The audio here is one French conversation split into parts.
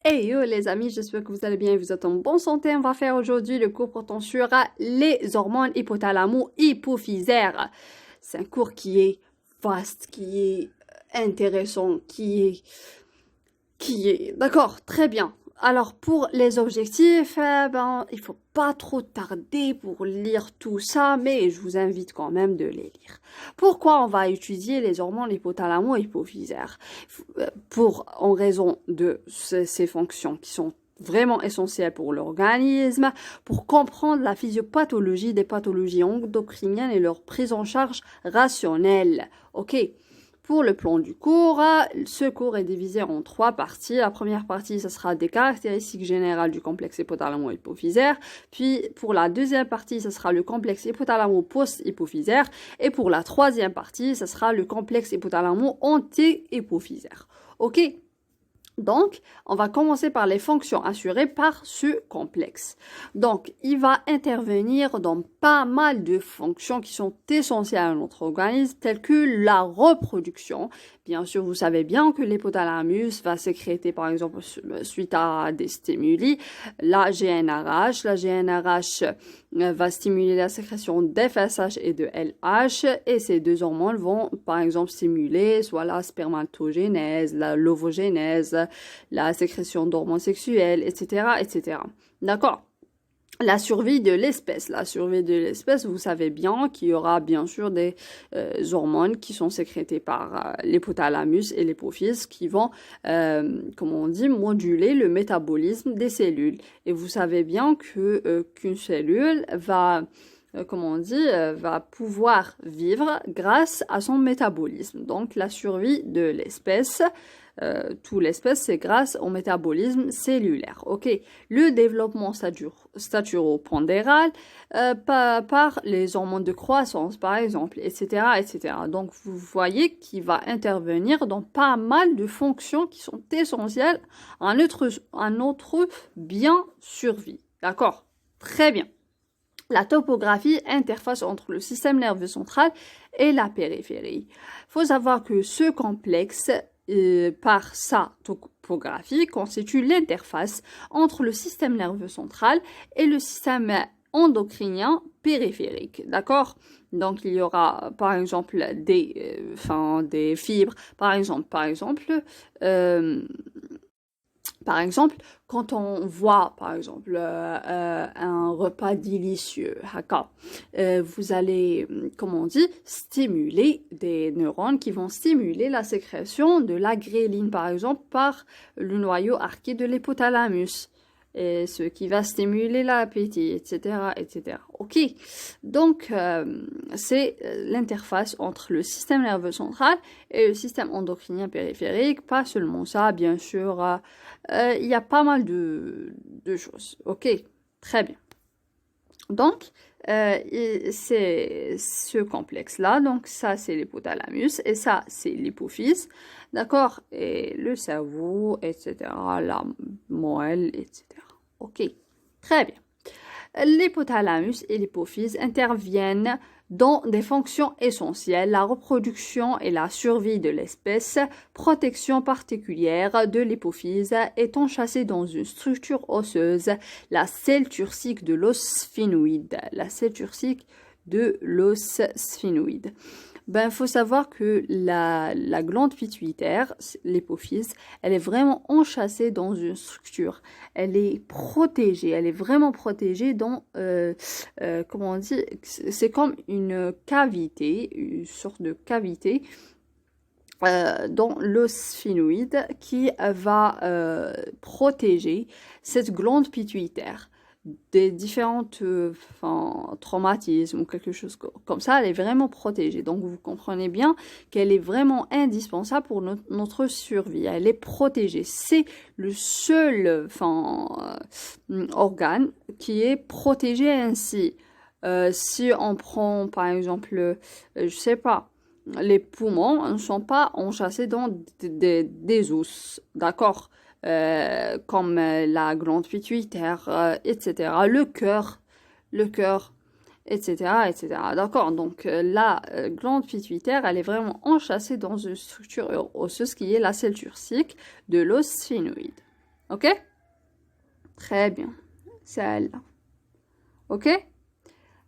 Hey yo les amis, j'espère que vous allez bien et vous êtes en bonne santé. On va faire aujourd'hui le cours portant sur les hormones hypothalamo-hypophysaires. C'est un cours qui est vaste, qui est intéressant, D'accord, très bien. Alors pour les objectifs, il faut pas trop tarder pour lire tout ça, mais je vous invite quand même de les lire. Pourquoi on va étudier les hormones hypothalamo-hypophysaires? En raison de ces fonctions qui sont vraiment essentielles pour l'organisme, pour comprendre la physiopathologie des pathologies endocriniennes et leur prise en charge rationnelle. Ok. Pour le plan du cours, ce cours est divisé en 3 parties. La première partie, ce sera des caractéristiques générales du complexe hypothalamo-hypophysaire. Puis, pour la deuxième partie, ce sera le complexe hypothalamo-post-hypophysaire. Et pour la troisième partie, ce sera le complexe hypothalamo-anti-hypophysaire. Ok? Donc, on va commencer par les fonctions assurées par ce complexe. Donc, il va intervenir dans pas mal de fonctions qui sont essentielles à notre organisme, telles que la reproduction. Bien sûr, vous savez bien que l'hypothalamus va sécréter, par exemple, suite à des stimuli, la GnRH. La GnRH va stimuler la sécrétion d'FSH et de LH, et ces deux hormones vont, par exemple, stimuler soit la spermatogénèse, l'ovogénèse, la sécrétion d'hormones sexuelles, etc., etc. D'accord? La survie de l'espèce. La survie de l'espèce, vous savez bien qu'il y aura bien sûr des hormones qui sont sécrétées par l'hypothalamus et l'hypophyse qui vont, comment on dit, moduler le métabolisme des cellules. Et vous savez bien que qu'une cellule va comment on dit, va pouvoir vivre grâce à son métabolisme. Donc la survie de l'espèce, tout l'espèce, c'est grâce au métabolisme cellulaire. Ok, le développement staturopondéral par les hormones de croissance, par exemple, etc., etc. Donc vous voyez qu'il va intervenir dans pas mal de fonctions qui sont essentielles à notre bien survie. D'accord? Très bien. La topographie interface entre le système nerveux central et la périphérie. Il faut savoir que ce complexe, par sa topographie, constitue l'interface entre le système nerveux central et le système endocrinien périphérique. D'accord? Donc, il y aura, par exemple, des fibres. Par exemple, quand on voit, par exemple, un repas délicieux, vous allez, comment on dit, stimuler des neurones qui vont stimuler la sécrétion de la gréline, par exemple, par le noyau arqué de l'hypothalamus. Et ce qui va stimuler l'appétit, etc., etc. Ok, donc c'est l'interface entre le système nerveux central et le système endocrinien périphérique. Pas seulement ça, bien sûr, il y a pas mal de choses. Ok, très bien. Donc, c'est ce complexe-là. Donc, ça, c'est l'hypothalamus et ça, c'est l'hypophyse. D'accord? Et le cerveau, etc., la moelle, etc. Ok, très bien. L'hypothalamus et l'hypophyse interviennent dans des fonctions essentielles, la reproduction et la survie de l'espèce, protection particulière de l'hypophyse est enchâssée dans une structure osseuse, la selle turcique de l'os sphénoïde. La selle turcique de l'os sphénoïde. Ben, faut savoir que la glande pituitaire, l'hypophyse, elle est vraiment enchâssée dans une structure. Elle est protégée, elle est vraiment protégée dans, comment on dit, c'est comme une cavité, une sorte de cavité dans l'os sphénoïde qui va protéger cette glande pituitaire des différentes traumatismes ou quelque chose comme ça, elle est vraiment protégée. Donc vous comprenez bien qu'elle est vraiment indispensable pour notre survie. Elle est protégée. C'est le seul organe qui est protégé ainsi. Si on prend par exemple, je sais pas, les poumons ne sont pas enchâssés dans des os, d'accord? Comme la glande pituitaire, etc. Le cœur, etc., etc. D'accord? Donc, la glande pituitaire, elle est vraiment enchâssée dans une structure osseuse qui est la selle turcique de l'os sphénoïde. Ok? Très bien. Celle-là. Ok?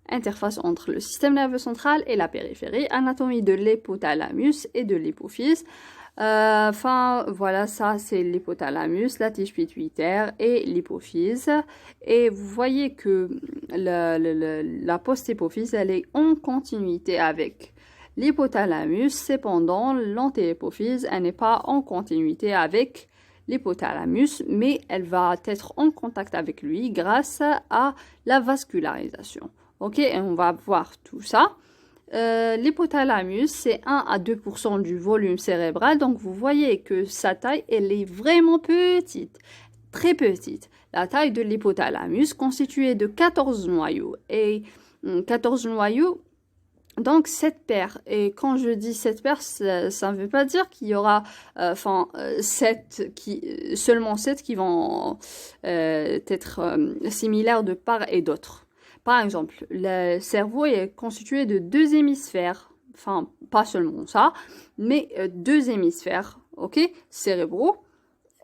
Interface entre le système nerveux central et la périphérie. Anatomie de l'hypothalamus et de l'hypophyse. Enfin, voilà, ça c'est l'hypothalamus, la tige pituitaire et l'hypophyse. Et vous voyez que la post-hypophyse, elle est en continuité avec l'hypothalamus. Cependant, l'antéhypophyse, elle n'est pas en continuité avec l'hypothalamus, mais elle va être en contact avec lui grâce à la vascularisation. Ok, et on va voir tout ça. L'hypothalamus, c'est 1 à 2% du volume cérébral. Donc, vous voyez que sa taille, elle est vraiment petite, très petite. La taille de l'hypothalamus, constituée de 14 noyaux. Et 14 noyaux, donc 7 paires. Et quand je dis 7 paires, ça ne veut pas dire qu'il y aura seulement 7 qui vont être similaires de part et d'autre. Par exemple, le cerveau est constitué de 2 hémisphères, enfin pas seulement ça, mais 2 hémisphères, ok, cérébraux.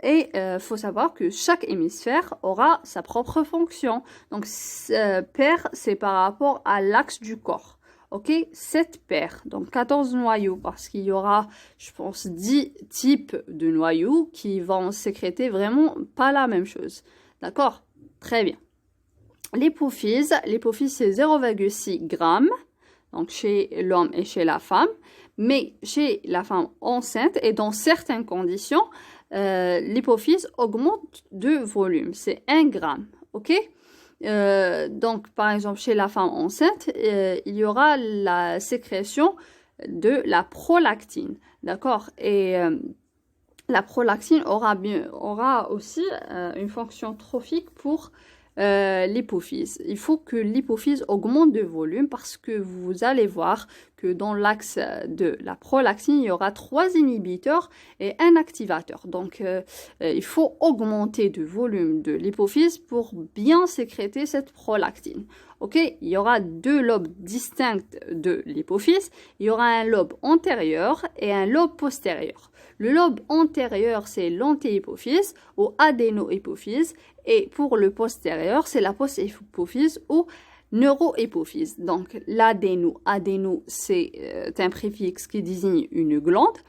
Et faut savoir que chaque hémisphère aura sa propre fonction. Donc paire, c'est par rapport à l'axe du corps. Ok, 7 paires, donc 14 noyaux, parce qu'il y aura, je pense, 10 types de noyaux qui vont sécréter vraiment pas la même chose. D'accord? Très bien. L'hypophyse, c'est 0,6 g, donc chez l'homme et chez la femme, mais chez la femme enceinte et dans certaines conditions, l'hypophyse augmente de volume, c'est 1 g, ok? Donc, par exemple, chez la femme enceinte, il y aura la sécrétion de la prolactine, d'accord? Et la prolactine aura aussi une fonction trophique pour l'hypophyse. Il faut que l'hypophyse augmente de volume parce que vous allez voir que dans l'axe de la prolactine, il y aura 3 inhibiteurs et un activateur. Donc, il faut augmenter de volume de l'hypophyse pour bien sécréter cette prolactine. Ok, il y aura 2 lobes distincts de l'hypophyse. Il y aura un lobe antérieur et un lobe postérieur. Le lobe antérieur, c'est l'antéhypophyse ou adénohypophyse. Et pour le postérieur, c'est la posthypophyse ou neurohypophyse. Donc, adéno, c'est un préfixe qui désigne une glande.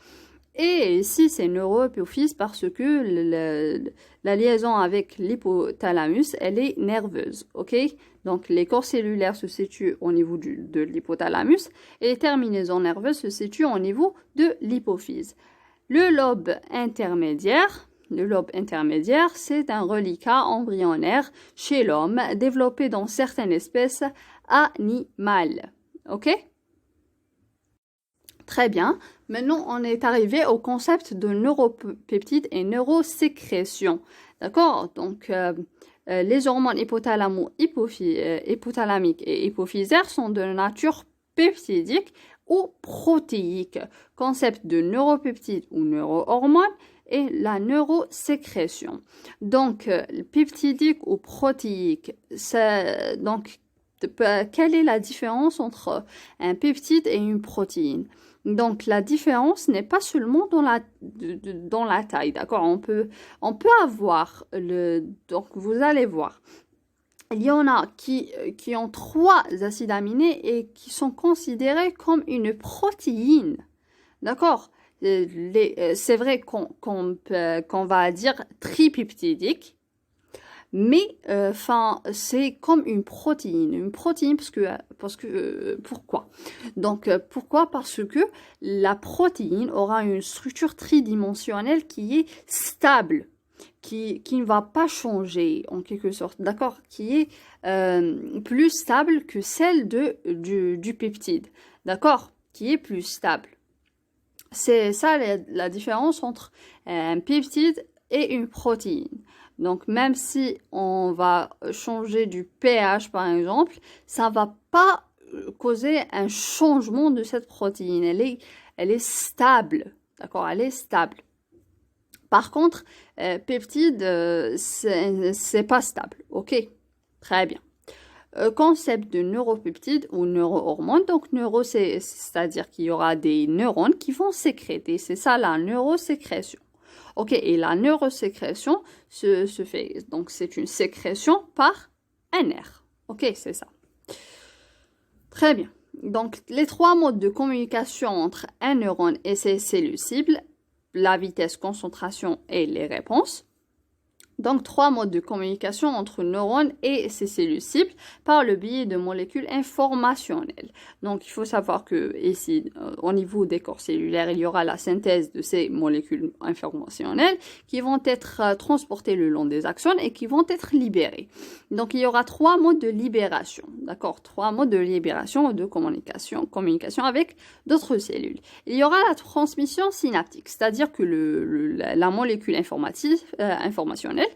Et ici, c'est neurohypophyse parce que la liaison avec l'hypothalamus, elle est nerveuse. Ok? Donc, les corps cellulaires se situent au niveau de l'hypothalamus et les terminaisons nerveuses se situent au niveau de l'hypophyse. Le lobe intermédiaire, c'est un reliquat embryonnaire chez l'homme développé dans certaines espèces animales. Ok? Très bien. Maintenant, on est arrivé au concept de neuropeptides et neurosécrétion. D'accord? Donc, les hormones hypothalamiques et hypophysaires sont de nature peptidique ou protéique. Concept de neuropeptides ou neurohormones et la neurosécrétion. Donc, peptidique ou protéique, donc, quelle est la différence entre un peptide et une protéine? Donc, la différence n'est pas seulement dans la taille, d'accord? On peut avoir donc, vous allez voir. Il y en a qui ont 3 acides aminés et qui sont considérés comme une protéine, d'accord? C'est vrai qu'on va dire tripeptidique, mais c'est comme une protéine pourquoi? Donc pourquoi? Parce que la protéine aura une structure tridimensionnelle qui est stable, qui ne va pas changer en quelque sorte, d'accord, qui est plus stable que celle du peptide, d'accord, qui est plus stable. C'est ça la différence entre un peptide et une protéine. Donc, même si on va changer du pH, par exemple, ça ne va pas causer un changement de cette protéine. Elle est stable, d'accord? Elle est stable. Par contre, peptide, c'est pas stable, ok? Très bien. Concept de neuropeptide ou neurohormone. Donc, c'est-à-dire qu'il y aura des neurones qui vont sécréter. C'est ça la neurosécrétion. Ok, et la neurosécrétion se fait, donc c'est une sécrétion par un nerf. Ok, c'est ça. Très bien. Donc, les trois modes de communication entre un neurone et ses cellules cibles, la vitesse, concentration et les réponses. Donc, trois modes de communication entre neurones et ces cellules cibles par le biais de molécules informationnelles. Donc, il faut savoir que ici, au niveau des corps cellulaires, il y aura la synthèse de ces molécules informationnelles qui vont être transportées le long des axones et qui vont être libérées. Donc, il y aura trois modes de libération, d'accord? Trois modes de libération de communication avec d'autres cellules. Il y aura la transmission synaptique, c'est-à-dire que la molécule informationnelle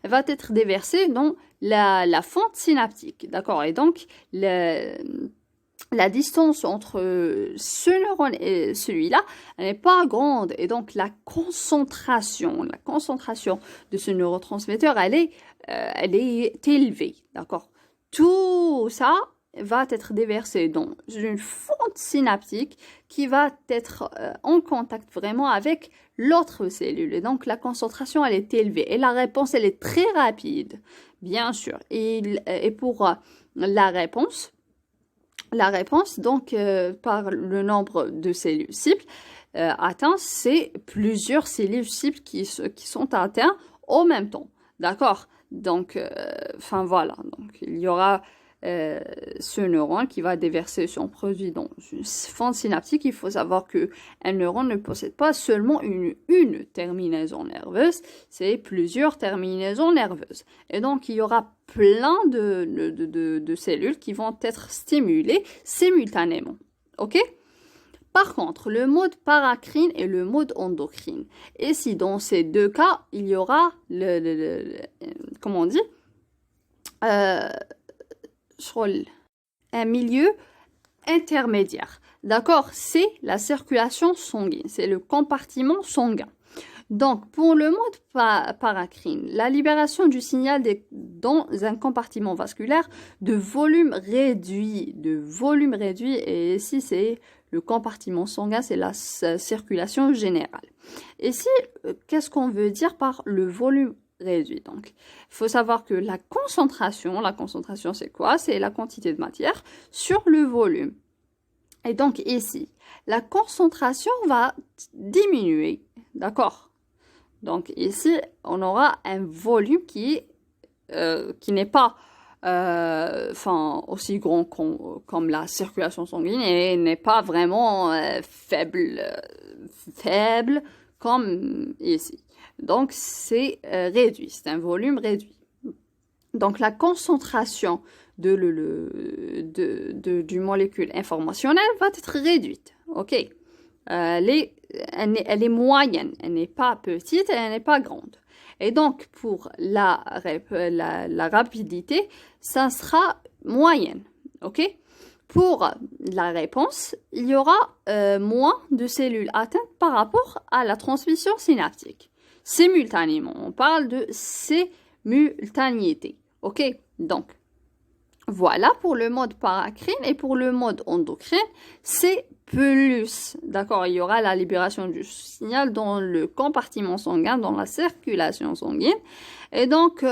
va être déversée dans la fente synaptique, d'accord? Et donc, la distance entre ce neurone et celui-là n'est pas grande. Et donc, la concentration de ce neurotransmetteur, elle est élevée, d'accord? Tout ça va être déversé dans une fente synaptique qui va être en contact vraiment avec l'autre cellule. Et donc, la concentration, elle est élevée. Et la réponse, elle est très rapide, bien sûr. Et pour la réponse, donc, par le nombre de cellules cibles atteintes, c'est plusieurs cellules cibles qui sont atteintes au même temps. D'accord? Donc, voilà. Donc, il y aura ce neurone qui va déverser son produit dans une fente synaptique. Il faut savoir qu'un neurone ne possède pas seulement une terminaison nerveuse, c'est plusieurs terminaisons nerveuses. Et donc, il y aura plein de cellules qui vont être stimulées simultanément. OK? Par contre, le mode paracrine et le mode endocrine. Et si dans ces deux cas, il y aura comment on dit un milieu intermédiaire. D'accord? C'est la circulation sanguine, c'est le compartiment sanguin. Donc, pour le mode paracrine, la libération du signal dans un compartiment vasculaire de volume réduit, et ici c'est le compartiment sanguin, c'est la circulation générale. Ici, qu'est-ce qu'on veut dire par le volume réduit? Donc, il faut savoir que la concentration c'est quoi? C'est la quantité de matière sur le volume. Et donc ici, la concentration va diminuer, d'accord? Donc ici, on aura un volume qui n'est pas aussi grand comme la circulation sanguine et n'est pas vraiment faible comme ici. Donc c'est réduit, c'est un volume réduit. Donc la concentration du molécule informationnelle va être réduite, ok? Elle est moyenne, elle n'est pas petite, elle n'est pas grande. Et donc, pour la rapidité, ça sera moyenne, ok? Pour la réponse, il y aura moins de cellules atteintes par rapport à la transmission synaptique. Simultanément, on parle de simultanéité, ok? Donc, voilà pour le mode paracrine et pour le mode endocrine, c'est plus. D'accord, il y aura la libération du signal dans le compartiment sanguin, dans la circulation sanguine. Et donc,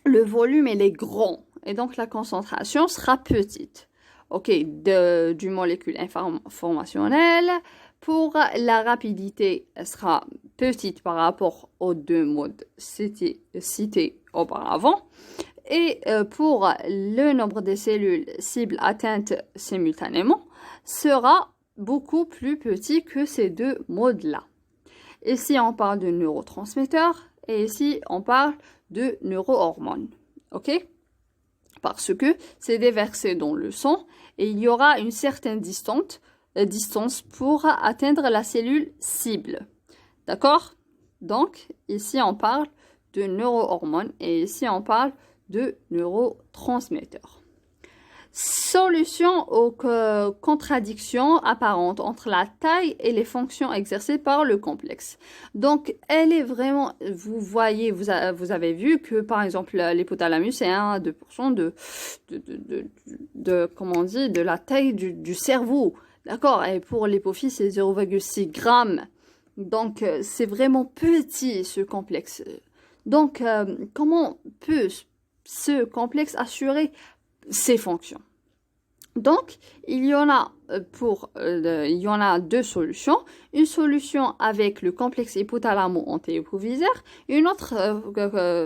le volume, il est grand. Et donc, la concentration sera petite. OK, du molécule informationnelle. Pour la rapidité, elle sera petite par rapport aux deux modes cités auparavant. Et pour le nombre de cellules cibles atteintes simultanément, sera beaucoup plus petit que ces deux modes-là. Ici, on parle de neurotransmetteurs et ici, on parle de neurohormones. OK? Parce que c'est déversé dans le sang et il y aura une certaine distance pour atteindre la cellule cible. D'accord? Donc, ici, on parle de neurohormones et ici, on parle de neurotransmetteurs. Solution aux contradictions apparentes entre la taille et les fonctions exercées par le complexe. Donc, elle est vraiment, vous voyez, vous avez vu que, par exemple, l'hypothalamus est 1 à 2% de la taille du cerveau. D'accord? Et pour l'hypophyse, c'est 0,6 grammes Donc, c'est vraiment petit ce complexe. Donc, comment peut ce complexe assurer ses fonctions? Donc, il y en a deux solutions. Une solution avec le complexe hypothalamo-antéhypophysaire, une autre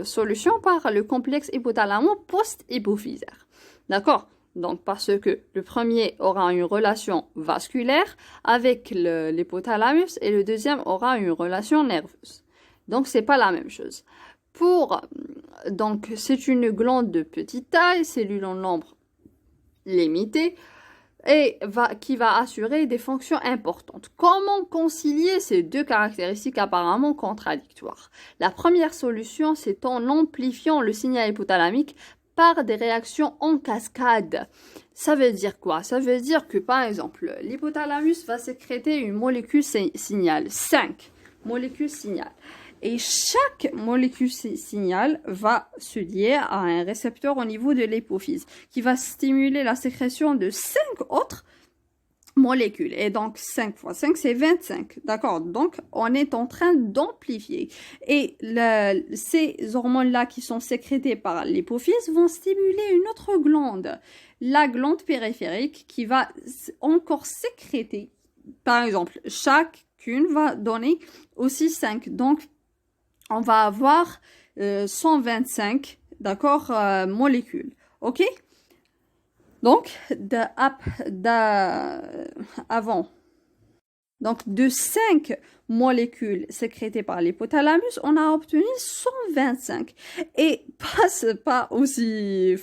solution par le complexe hypothalamo-post-hypophysaire. D'accord? Donc, parce que le premier aura une relation vasculaire avec l'hypothalamus et le deuxième aura une relation nerveuse. Donc, c'est pas la même chose. Donc, c'est une glande de petite taille, cellule en nombre limité, et qui va assurer des fonctions importantes. Comment concilier ces deux caractéristiques apparemment contradictoires? La première solution, c'est en amplifiant le signal hypothalamique par des réactions en cascade. Ça veut dire quoi? Ça veut dire que, par exemple, l'hypothalamus va sécréter une molécule signal, 5 molécules signal. Et chaque molécule signal va se lier à un récepteur au niveau de l'hypophyse qui va stimuler la sécrétion de 5 autres molécules. Et donc, 5 fois 5, c'est 25. D'accord? Donc, on est en train d'amplifier. Et ces hormones-là qui sont sécrétées par l'hypophyse vont stimuler une autre glande, la glande périphérique, qui va encore sécréter. Par exemple, chacune va donner aussi 5. Donc, on va avoir 125, d'accord, molécules. OK? Donc, de 5 molécules sécrétées par l'hypothalamus, on a obtenu 125. Et pas aussi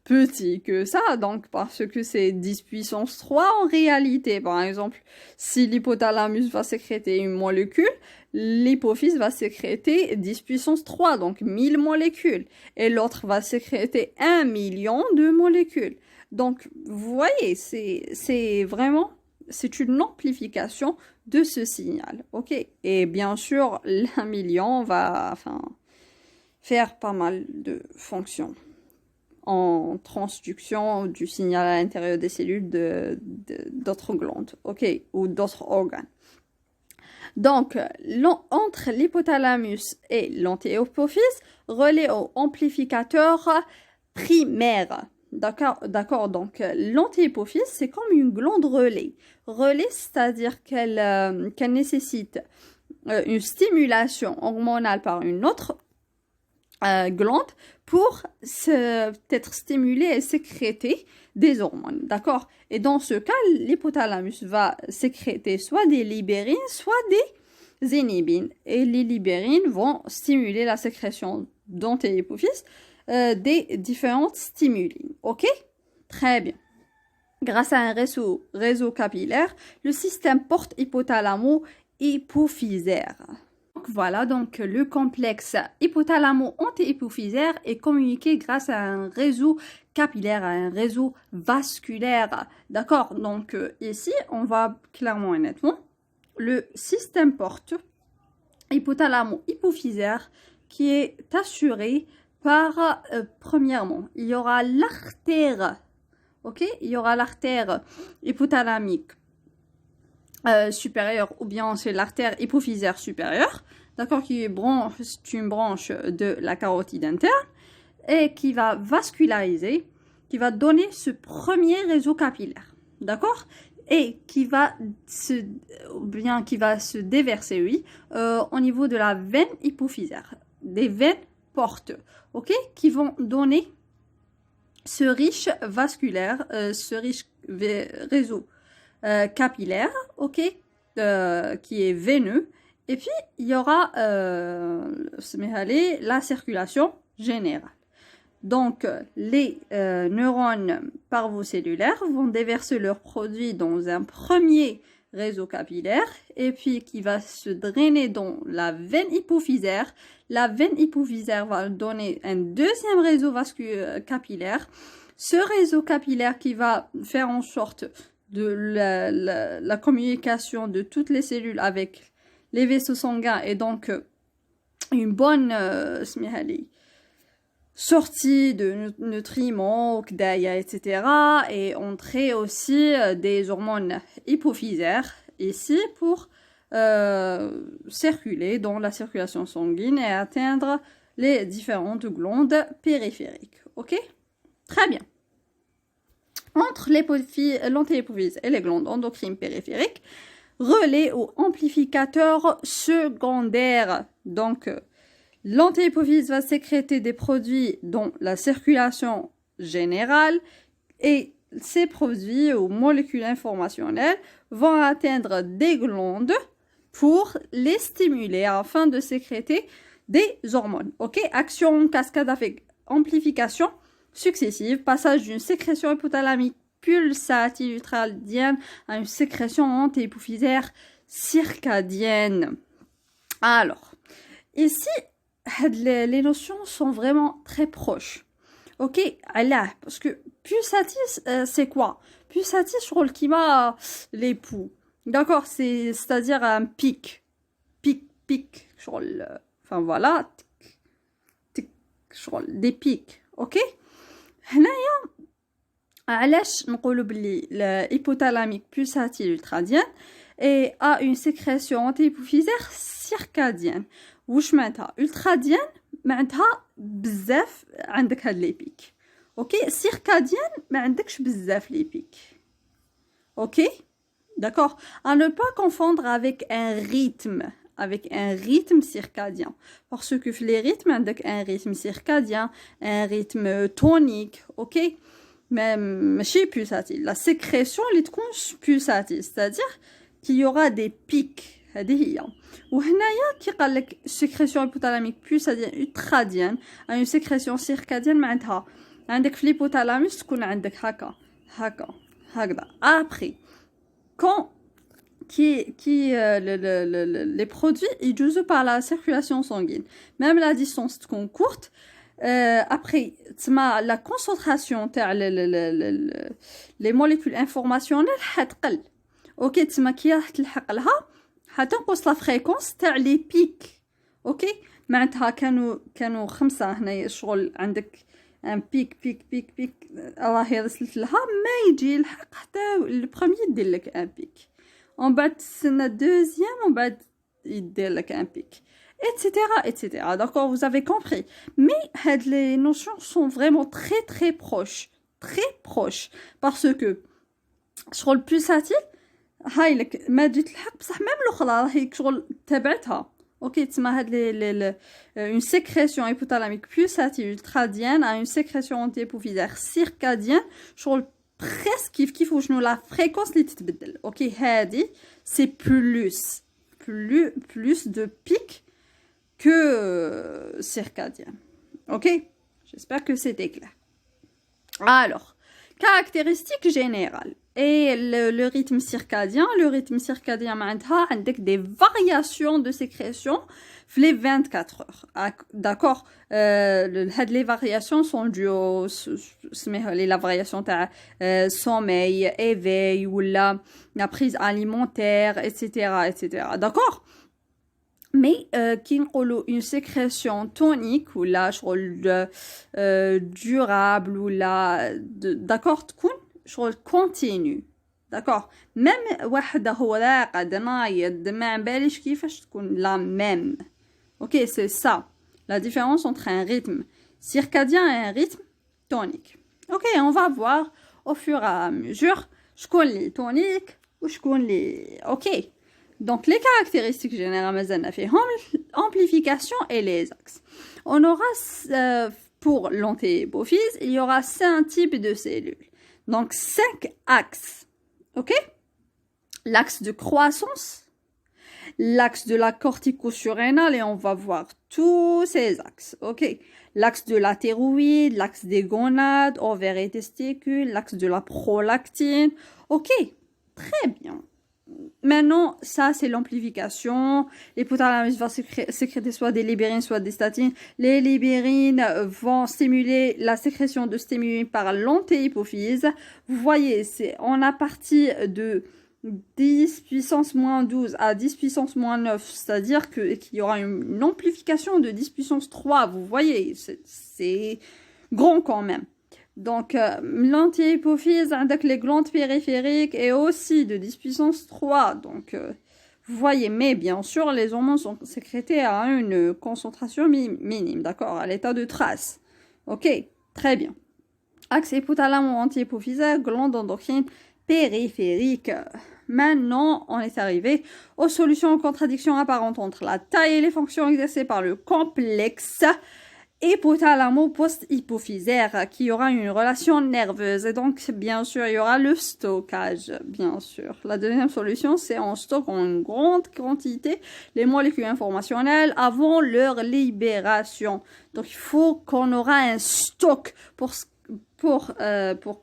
petit que ça, donc parce que c'est 10 puissance 3 en réalité. Par exemple, si l'hypothalamus va sécréter une molécule, l'hypophyse va sécréter 10 puissance 3, donc 1000 molécules. Et l'autre va sécréter 1 million de molécules. Donc, vous voyez, c'est une amplification de ce signal, ok? Et bien sûr, l'1 million va faire pas mal de fonctions en transduction du signal à l'intérieur des cellules d'autres glandes, ok? Ou d'autres organes. Donc, entre l'hypothalamus et l'antéhypophyse, relais au amplificateur primaire. D'accord. Donc, l'antéhypophyse, c'est comme une glande relais. Relais, c'est-à-dire qu'elle nécessite une stimulation hormonale par une autre glande pour être stimulée et sécréter des hormones. D'accord? Et dans ce cas, l'hypothalamus va sécréter soit des libérines, soit des inhibines. Et les libérines vont stimuler la sécrétion d'antéhypophyse des différentes stimulines. OK? Très bien. Grâce à un réseau capillaire, le système porte hypothalamo-hypophysaire. Voilà, donc le complexe hypothalamo-antéhypophysaire est communiqué grâce à un réseau capillaire, à un réseau vasculaire. D'accord? Donc ici, on voit clairement et nettement le système porte hypothalamo-hypophysaire qui est assuré par, premièrement, il y aura l'artère, ok? Il y aura l'artère hypothalamique supérieure, ou bien c'est l'artère hypophysaire supérieure, d'accord, qui est une branche de la carotide interne, et qui va vasculariser, qui va donner ce premier réseau capillaire, d'accord? Et qui va se déverser, oui, au niveau de la veine hypophysaire, des veines portes, ok, qui vont donner ce riche vasculaire, ce riche réseau capillaire, ok, qui est veineux, et puis il y aura la circulation générale. Donc, les neurones parvocellulaires vont déverser leurs produits dans un premier réseau capillaire et puis qui va se drainer dans la veine hypophysaire. La veine hypophysaire va donner un deuxième réseau capillaire. Ce réseau capillaire qui va faire en sorte de la communication de toutes les cellules avec les vaisseaux sanguins et donc une bonne sortie de nutriments, etc. et entrée aussi des hormones hypophysaires ici pour circuler dans la circulation sanguine et atteindre les différentes glandes périphériques. Ok? Très bien. Entre l'antéhypophyse et les glandes endocrines périphériques, relais ou amplificateurs secondaires. Donc, l'antéhypophyse va sécréter des produits dans la circulation générale et ces produits ou molécules informationnelles vont atteindre des glandes pour les stimuler afin de sécréter des hormones. Ok? Action en cascade avec amplification successive, passage d'une sécrétion hypothalamique pulsative ultradienne à une sécrétion antéhypophysaire circadienne. Alors, ici, les notions sont vraiment très proches. Ok, là, parce que pulsatis, c'est quoi? Pulsatis, je crois qui m'a l'époux. D'accord, c'est-à-dire un pic. Pic, enfin voilà, des pics, ok? هنايا علاش نقولوا بلي l'hypothalamique pulsatile ultradienne et a une sécrétion antéhypophysaire circadienne. واش معناتها ultradienne معناتها بزاف عندك هاد لي بيك. اوكي circadienne ما عندكش بزاف لي بيك. اوكي d'accord, à ne pas confondre avec un rythme circadien. Parce que les rythmes, un rythme circadien, un rythme tonique, ok? Mais chez pulsatile, la sécrétion elle est pulsatile, c'est-à-dire qu'il y aura des pics. Ou qui قال لك sécrétion hypothalamique pulsadienne ultradienne a une sécrétion circadienne معناتها عندك في l'hypothalamus تكون عندك هكذا. Après quand les produits ils jouent par la circulation sanguine, même la distance courte, après la concentration les molécules informationnelles هتقل. اوكي تما كي راح تلحق لها حتنقص لا فريكونس تاع لي بيك. اوكي معناتها كانوا 5 هنايا شغل عندك ان بيك الله يرسلت لها ما يجي يلحق حتى البروميي يدير لك ان بيك ومن بعد تسنى دوزيام ومن بعد يدير لك ان بيك etc. D'accord, vous avez compris. Mais les notions sont vraiment très proches parce que sur le pulsatile هاي لك ما جيت الحق بصح ميم الاخرى راهي شغل تبعتها. اوكي تسمى هاد une sécrétion hypothalamique pulsatile ultradienne a une sécrétion antéhypophysaire circadienne شغل presque كيف وشنو لا فريكونس اللي تتبدل. اوكي هادي c'est plus de pics que circadien. Ok, j'espère que c'était clair. Alors, caractéristiques générales. Et le rythme circadien معناتها عندك des variations de sécrétion les 24 heures. D'accord, les variations sont dues aux la variation تاع sommeil, éveil ou la prise alimentaire, etc. D'accord. Mais qui نقولوا une sécrétion tonique ou la durable ou la d'accord تكون شغل continue. d'accord, même واحد هو راقد نايض ما باليش كيفاش تكون la même. ok, c'est ça la différence entre un rythme circadien et un rythme tonique. ok, on va voir au fur et à mesure شكون لي tonique ou شكون لي. ok, donc les caractéristiques générales مازالنا فيهم l'amplification et les axes. On aura pour l'antéhypophyse il y aura 5 types de cellules. Donc 5 axes. Ok, l'axe de croissance, l'axe de la cortico-surrénale et on va voir tous ces axes. Ok, l'axe de la thyroïde, l'axe des gonades, ovaires et testicules, l'axe de la prolactine. Ok, très bien. Maintenant, ça c'est l'amplification. L'hypothalamus va sécréter soit des libérines, soit des statines. Les libérines vont stimuler la sécrétion de stimuli par l'antéhypophyse. Vous voyez, on a parti de 10 puissance moins 12 à 10 puissance moins 9, c'est-à-dire qu'il y aura une amplification de 10 puissance 3. Vous voyez, c'est grand quand même. Donc, l'antéhypophyse avec les glandes périphériques est aussi de 10 puissance 3. Donc, Vous voyez, mais bien sûr, les hormones sont sécrétées à une concentration minime, d'accord, à l'état de trace. Ok, très bien. Axe hypothalamo-anti-hypophysaire, glande endocrine périphérique. Maintenant, on est arrivé aux solutions aux contradictions apparentes entre la taille et les fonctions exercées par le complexe hypothalamo-post-hypophysaire, qui aura une relation nerveuse. Et donc, bien sûr, il y aura le stockage, bien sûr. La deuxième solution, c'est on stocke en une grande quantité les molécules informationnelles avant leur libération. Donc, il faut qu'on aura un stock pour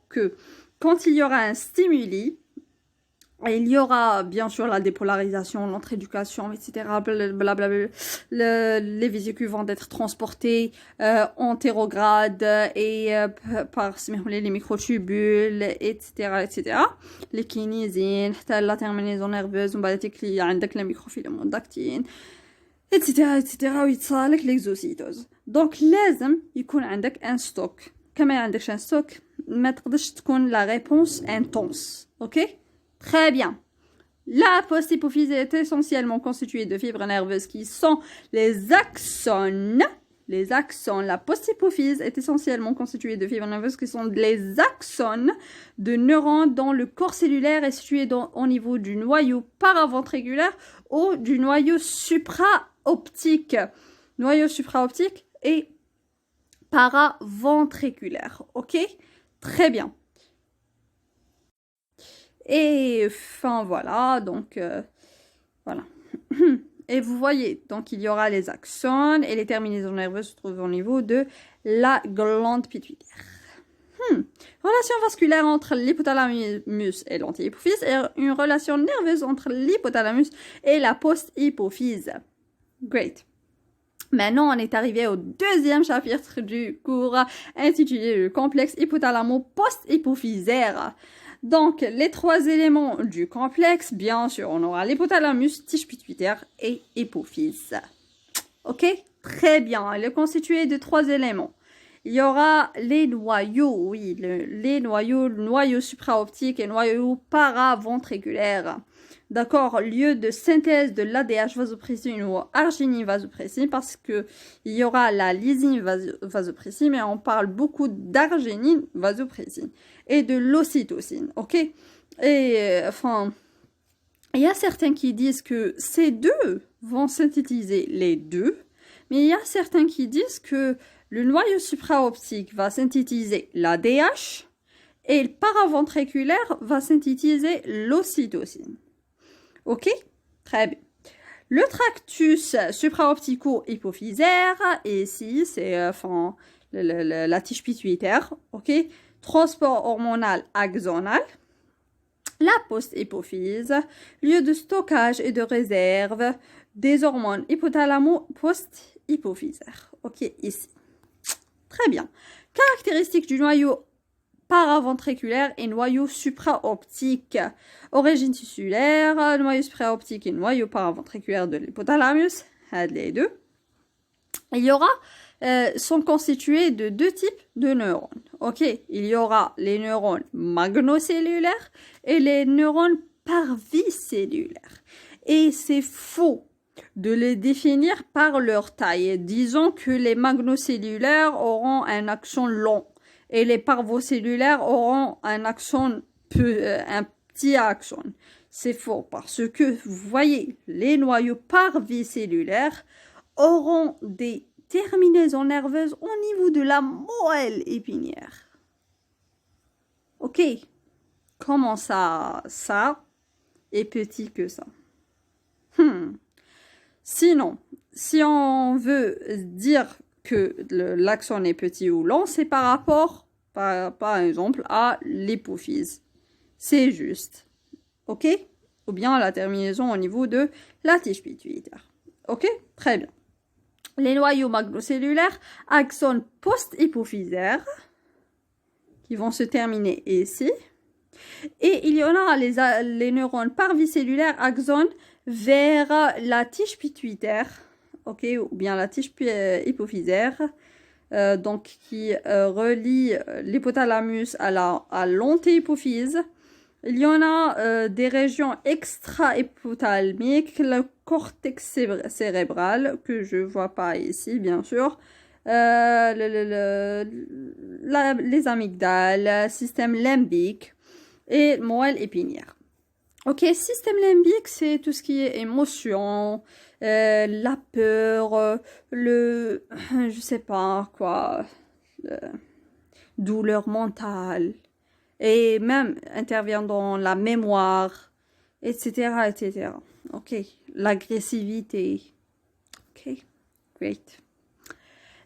que quand il y aura un stimuli, il y aura bien sûr la dépolarisation, l'entre-éducation, etc. Blablabla. Les vésicules vont être transportées antérograde et par les microtubules, etc., etc. Les kinésines, la terminaison nerveuse, on va dire qu'il y a les microfilaments d'actine, etc., etc. ويتصالك l'exocytose. Donc لازم يكون عندك un stock. كما عندكش un stock ما تقدرش تكون la réponse intense. Ok? Très bien. La post-hypophyse est essentiellement constituée de fibres nerveuses qui sont les axones. Les axones. La post-hypophyse est essentiellement constituée de fibres nerveuses qui sont les axones de neurones dont le corps cellulaire est situé au niveau du noyau paraventriculaire ou du noyau supraoptique. Noyau supraoptique et paraventriculaire. Ok? Très bien. Et enfin voilà, donc voilà. Et vous voyez, donc il y aura les axones et les terminaisons nerveuses se trouvent au niveau de la glande pituitaire. Relation vasculaire entre l'hypothalamus et l'antihypophyse et une relation nerveuse entre l'hypothalamus et la post-hypophyse. Great. Maintenant, on est arrivé au deuxième chapitre du cours intitulé le complexe hypothalamo-post-hypophysaire. Donc, les trois éléments du complexe, bien sûr, on aura l'hypothalamus, tige pituitaire et hypophyse. Ok? Très bien. Il est constitué de trois éléments. Il y aura les noyaux, oui, les noyaux, le noyau supraoptique et le noyau paraventriculaire. D'accord, lieu de synthèse de l'ADH vasopressine ou arginine vasopressine parce que il y aura la lysine vasopressine, mais on parle beaucoup d'arginine vasopressine et de l'ocytocine, ok? Et enfin, il y a certains qui disent que ces deux vont synthétiser les deux, mais il y a certains qui disent que le noyau supraoptique va synthétiser l'ADH et le paraventriculaire va synthétiser l'ocytocine. Ok? Très bien. Le tractus supraoptico-hypophysaire, ici, c'est la tige pituitaire, ok? Transport hormonal axonal. La post-hypophyse, lieu de stockage et de réserve des hormones hypothalamo-post-hypophysaire. Ok, ici. Très bien. Caractéristiques du noyau paraventriculaire et noyau supraoptique. Origine tissulaire, noyau supraoptique et noyau paraventriculaire de l'hypothalamus, les deux. Il y aura, sont constitués de deux types de neurones. Ok, il y aura les neurones magnocellulaires et les neurones parvicellulaires. Et c'est faux de les définir par leur taille. Disons que les magnocellulaires auront un axon long et les parvocellulaires auront un axon un petit axone. C'est faux parce que, vous voyez, les noyaux parvicellulaires auront des terminaisons nerveuses au niveau de la moelle épinière. Ok, comment ça est petit que ça? Sinon, si on veut dire que l'axone est petit ou long, c'est par rapport, par exemple, à l'hypophyse. C'est juste. Ok? Ou bien la terminaison au niveau de la tige pituitaire. Ok? Très bien. Les noyaux magnocellulaires, axones post-hypophysaires, qui vont se terminer ici. Et il y en a les neurones parvicellulaires, axones, vers la tige pituitaire, ok, ou bien la tige hypophysaire, donc qui relie l'hypothalamus à l'antéhypophyse, Il y en a des régions extra-hypothalamiques, le cortex cérébral, que je vois pas ici, bien sûr, les amygdales, système limbique et moelle épinière. Ok, système limbique, c'est tout ce qui est émotion, la peur, je sais pas quoi, douleur mentale, et même intervient dans la mémoire, etc., etc. Ok, l'agressivité. Ok, great.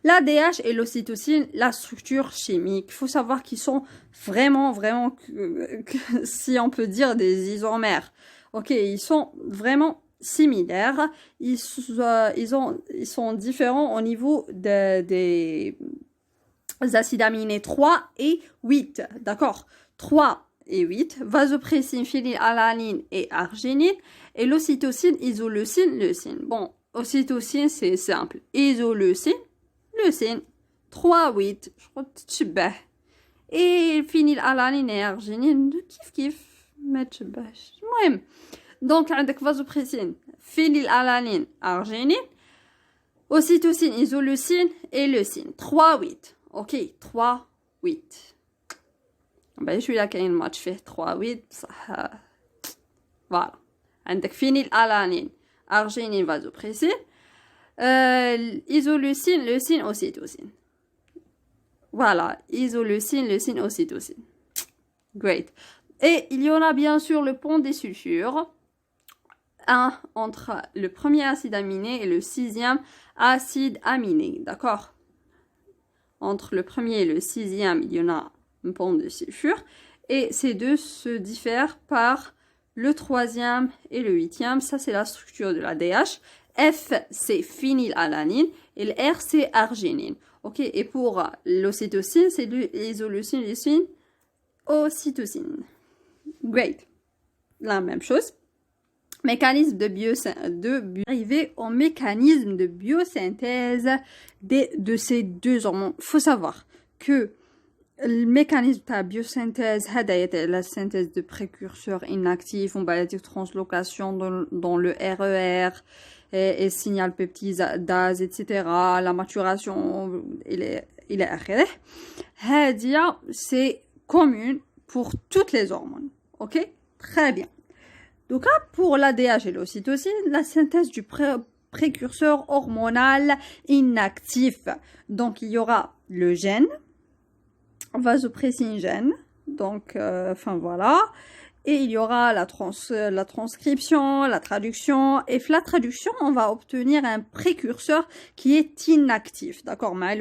L'ADH et l'ocytocine, la structure chimique. Il faut savoir qu'ils sont vraiment, si on peut dire, des isomères. Ok, ils sont vraiment similaires. Ils sont différents au niveau des acides aminés 3 et 8. D'accord, 3 et 8. Vasopressine, phénylalanine et arginine. Et l'ocytocine, isoleucine, leucine. Bon, ocytocine, c'est simple. Isoleucine, leucine, 3, 8, je crois que تشبه. Et phénylalanine et arginine, كيف ما تشبهش. المهم donc عندك vasopressine, phénylalanine, arginine, ocytocine, isoleucine et leucine. 3, 8. Ok, 3, 8. Ben je suis là كاين ماتش فيه 3 8 بصح voilà. عندك phénylalanine, arginine, vasopressine, isoleucine, leucine, ocytocine. Voilà, isoleucine, leucine, ocytocine. Great. Et il y en a bien sûr le pont des sulfures. Entre le premier acide aminé et le 6e acide aminé. D'accord? Entre le premier et le 6e, il y en a un pont de sulfure. Et ces deux se diffèrent par le 3e et le 8e. Ça, c'est la structure de la DH. F, c'est phénylalanine et le R, c'est arginine. Ok, et pour l'ocytocine, c'est l'isoleucine, leucine, ocytocine. Great. La même chose. Mécanisme arriver au mécanisme de biosynthèse de ces deux hormones. Il faut savoir que le mécanisme de la biosynthèse, c'est la synthèse de précurseurs inactifs, on va dire translocation dans le RER, et signal peptidase, etc. La maturation, c'est commun pour toutes les hormones. Ok? Très bien. Donc là, pour l'ADH et l'ocytocine, la synthèse du précurseur hormonal inactif. Donc, il y aura le gène, vasopressine gène, donc, voilà. Et il y aura la transcription, la traduction. Et la traduction, on va obtenir un précurseur qui est inactif. D'accord? La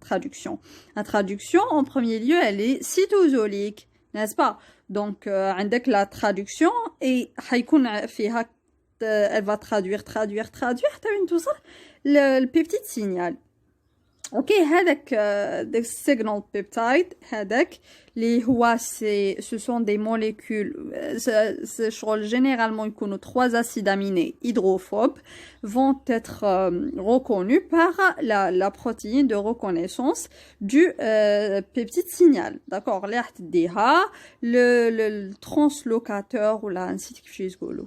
traduction. La traduction, en premier lieu, elle est cytosolique, n'est-ce pas? Donc, avec la traduction, et elle va traduire, le peptide signal. Ok, هذاك signal peptide هذاك اللي هو ce sont des molécules généralement يكونوا 3 acides aminés hydrophobes vont être reconnus par la protéine de reconnaissance du peptide signal. D'accord, اللي راح تديها le translocateur ولا نسيت كيفاش يقولوا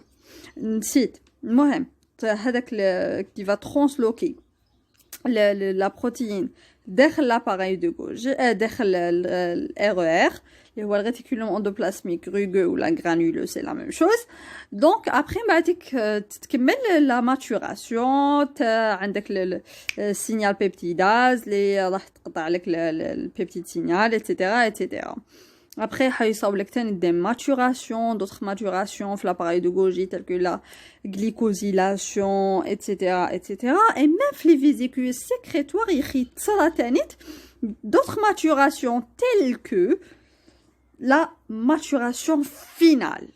نسيت المهم هذاك qui va transloquer la protéine derrière l'appareil de Golgi, derrière le RER, le réticulum endoplasmique rugueux ou la granuleuse, c'est la même chose. Donc, après, tu la maturation, tu as le signal peptidase, le peptide signal, etc., etc. Après, il y a des maturations, d'autres maturations dans l'appareil de Golgi, telles que la glycosylation, etc., etc. Et même les vésicules sécrétoires, il y a d'autres maturations, telles que la maturation finale.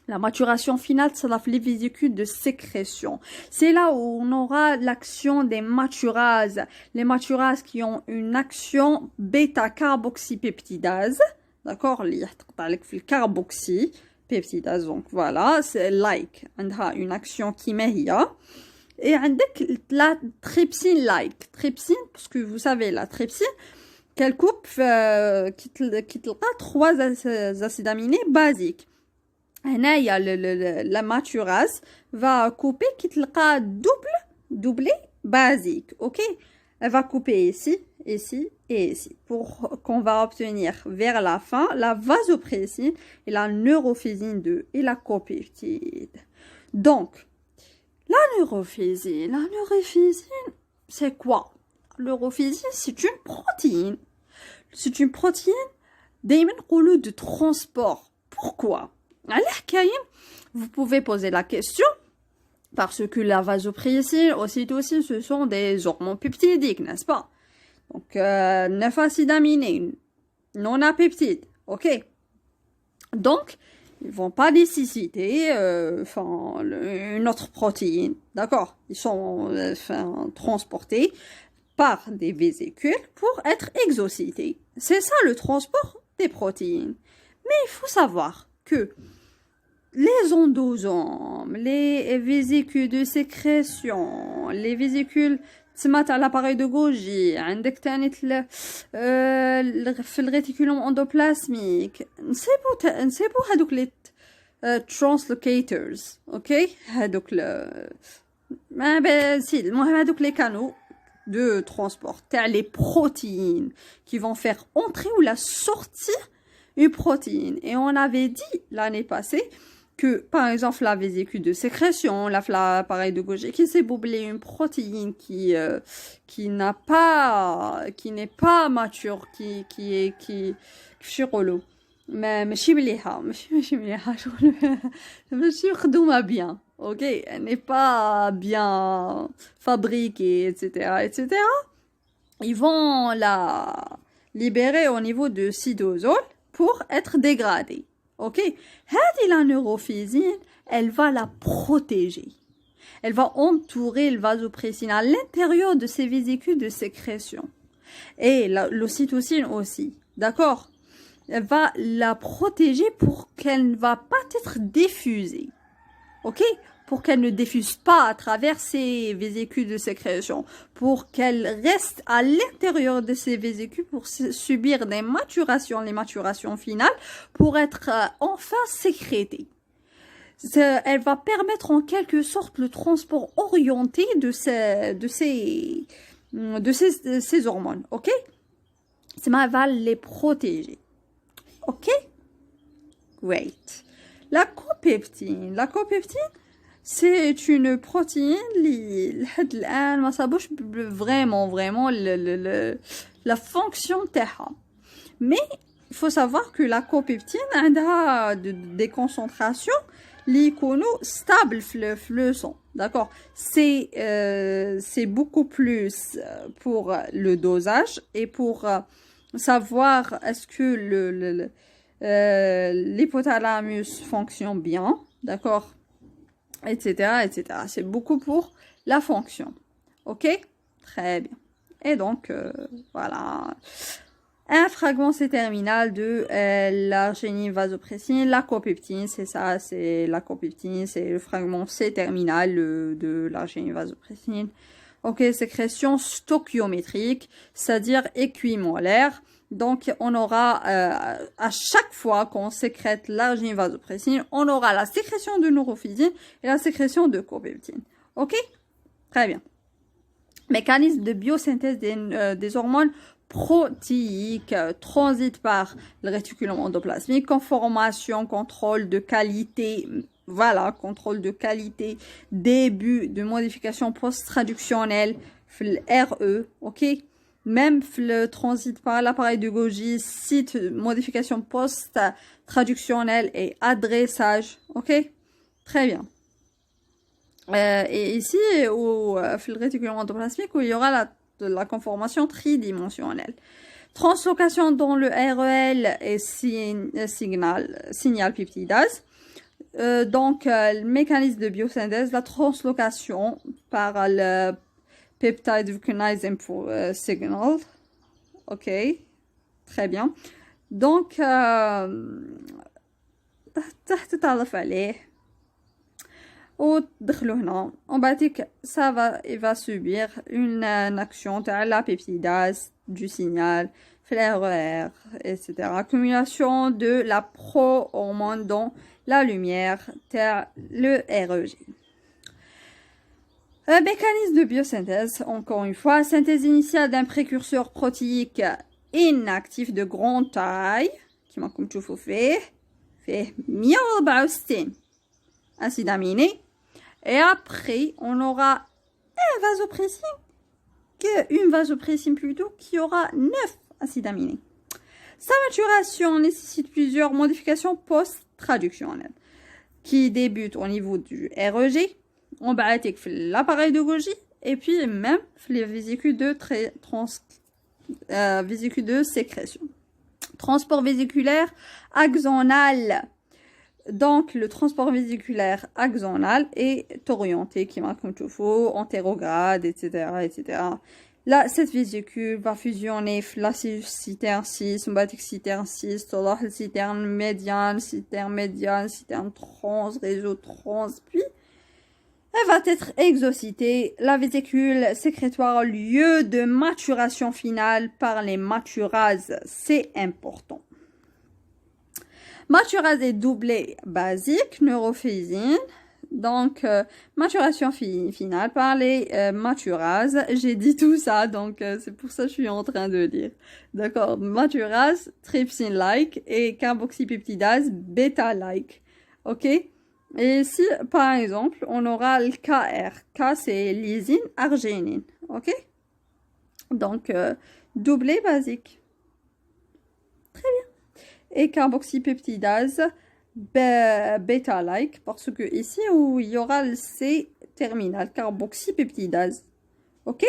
La maturation finale, c'est les vésicules de sécrétion. C'est là où on aura l'action des maturases. Les maturases qui ont une action bêta-carboxypeptidase. D'accord, il y a le carboxy peptidase, donc voilà, c'est like, elle a une action qui m'aide. Et avec la trypsine like, trypsine, parce que vous savez, la trypsine, qu'elle coupe qui تلقى 3 acides aminés basiques. هنا il y a la maturase va couper qui تلقى doublé basique, ok? Elle va couper ici, ici et ici pour qu'on va obtenir vers la fin la vasopressine et la neurophysine 2 et la copeptide. Donc, la neurophysine, c'est quoi? La neurophysine, c'est une protéine. C'est une protéine دايما نقولوا de transport. Pourquoi? Vous pouvez poser la question parce que la vasopressine, ocytocine, ce sont des hormones peptidiques, n'est-ce pas? Donc, 9 acides aminés, non apeptides, ok? Donc, ils vont pas nécessiter une autre protéine, d'accord? Ils sont transportés par des vésicules pour être exocytés. C'est ça le transport des protéines. Mais il faut savoir que les endosomes, les vésicules de sécrétion, les vésicules à l'appareil de Golgi, عندك تاني في الريتيكولوم اندوبلازميك نسيبو هادوك لي translocators, اوكي هادوك ما سيد المهم هادوك لي كانو de transport تاع les protéines qui vont faire entrer ou la sortir une protéine. Et on avait dit l'année passée que, par exemple, la vésicule de sécrétion, l'appareil de Golgi, qui s'est boublé une protéine qui n'est pas mature, qui شغلو ماشي مليحة ماشي خدومة bien, ok, elle n'est pas bien fabriquée, etc. Ils vont la libérer au niveau de cytosol pour être dégradée. Ok, la neurophysine, elle va la protéger. Elle va entourer le vasopressine à l'intérieur de ces vésicules de sécrétion. Et l'ocytocine aussi, d'accord? Elle va la protéger pour qu'elle ne va pas être diffusée. Ok? Pour qu'elle ne diffuse pas à travers ces vésicules de sécrétion, pour qu'elle reste à l'intérieur de ces vésicules pour subir les maturations finales, pour être enfin sécrétée. Elle va permettre en quelque sorte le transport orienté de ces hormones, ok? Ça va les protéger, ok? Great. La copeptine, c'est une protéine ما صابوش vraiment la fonction تاعها. Mais il faut savoir que la copeptine a des concentrations qui sont stables le sang, d'accord? C'est beaucoup plus pour le dosage et pour savoir est-ce que l'hypothalamus fonctionne bien, d'accord? Etc. C'est beaucoup pour la fonction. Ok? Très bien. Et donc, voilà. Un fragment C-terminal de l'arginine vasopressine. La copeptine, c'est ça, c'est la copeptine, c'est le fragment C-terminal de l'arginine vasopressine. Ok, sécrétion stoichiométrique, c'est-à-dire équimolaire. Donc, on aura, à chaque fois qu'on sécrète l'arginine vasopressine, on aura la sécrétion de neurophysine et la sécrétion de copeptine. Ok? Très bien. Mécanisme de biosynthèse des hormones protéiques transite par le réticulum endoplasmique, conformation, contrôle de qualité, voilà, contrôle de qualité, début de modification post-traductionnelle, RE, ok? Même le transit par l'appareil de Golgi, site modification post-traductionnelle et adressage. Ok? Très bien. Et ici, au réticulum endoplasmique, il y aura la conformation tridimensionnelle. Translocation dans le REL et signal peptidase. Donc, le mécanisme de biosynthèse, la translocation par le peptide recognizing signal. Ok, très bien. Donc, تحت تعرف عليه. ودخلوا هنا on بعديك ça va il va subir une action تاع la peptidase du signal في RER etc. accumulation de la pro-hormone dans la lumière تاع le REG. Mécanisme de biosynthèse, encore une fois, synthèse initiale d'un précurseur protéique inactif de grande taille كما راكم تشوفوا فيه 164 acides aminés. Et après, on aura une vasopressine plutôt, qui aura 9 acides aminés. Sa maturation nécessite plusieurs modifications post-traductionnelles qui débutent au niveau du REG, on va être l'appareil de Golgi et puis même les vésicules de sécrétion. Transport vésiculaire axonal. Donc, le transport vésiculaire axonal est orienté, qui m'a comme tout faut, antérograde, etc., etc. Là, cette vésicule va fusionner la citerne 6, citerne 6, citerne médiane, citerne trans, réseau trans, puis elle va être exocytée. La vésicule sécrétoire, lieu de maturation finale par les maturases, c'est important. Maturase est doublée basique, neurophysine. Donc, maturation finale par les maturases. J'ai dit tout ça, donc c'est pour ça que je suis en train de lire. D'accord, maturase, trypsine-like et carboxypeptidase, bêta-like. Ok? Et ici, par exemple, on aura le KR. K, c'est lysine, arginine. Ok? Donc, doublé basique. Très bien. Et carboxypeptidase, bêta-like, parce que ici, où il y aura le C terminal, carboxypeptidase. Ok?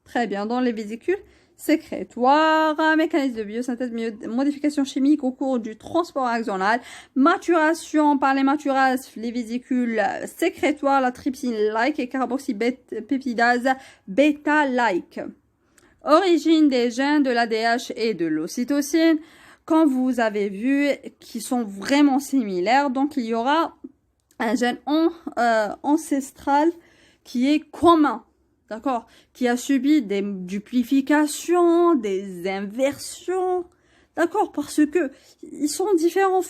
Très bien. Dans les vésicules sécrétoires, mécanisme de biosynthèse, modification chimique au cours du transport axonal, maturation par les maturases, les vésicules sécrétoires, la trypsine-like et carboxypeptidase bêta-like. Origine des gènes de l'ADH et de l'ocytocine, comme vous avez vu, qui sont vraiment similaires. Donc, il y aura un gène ancestral qui est commun. D'accord, qui a subi des duplications, des inversions, d'accord, parce que ils sont différents,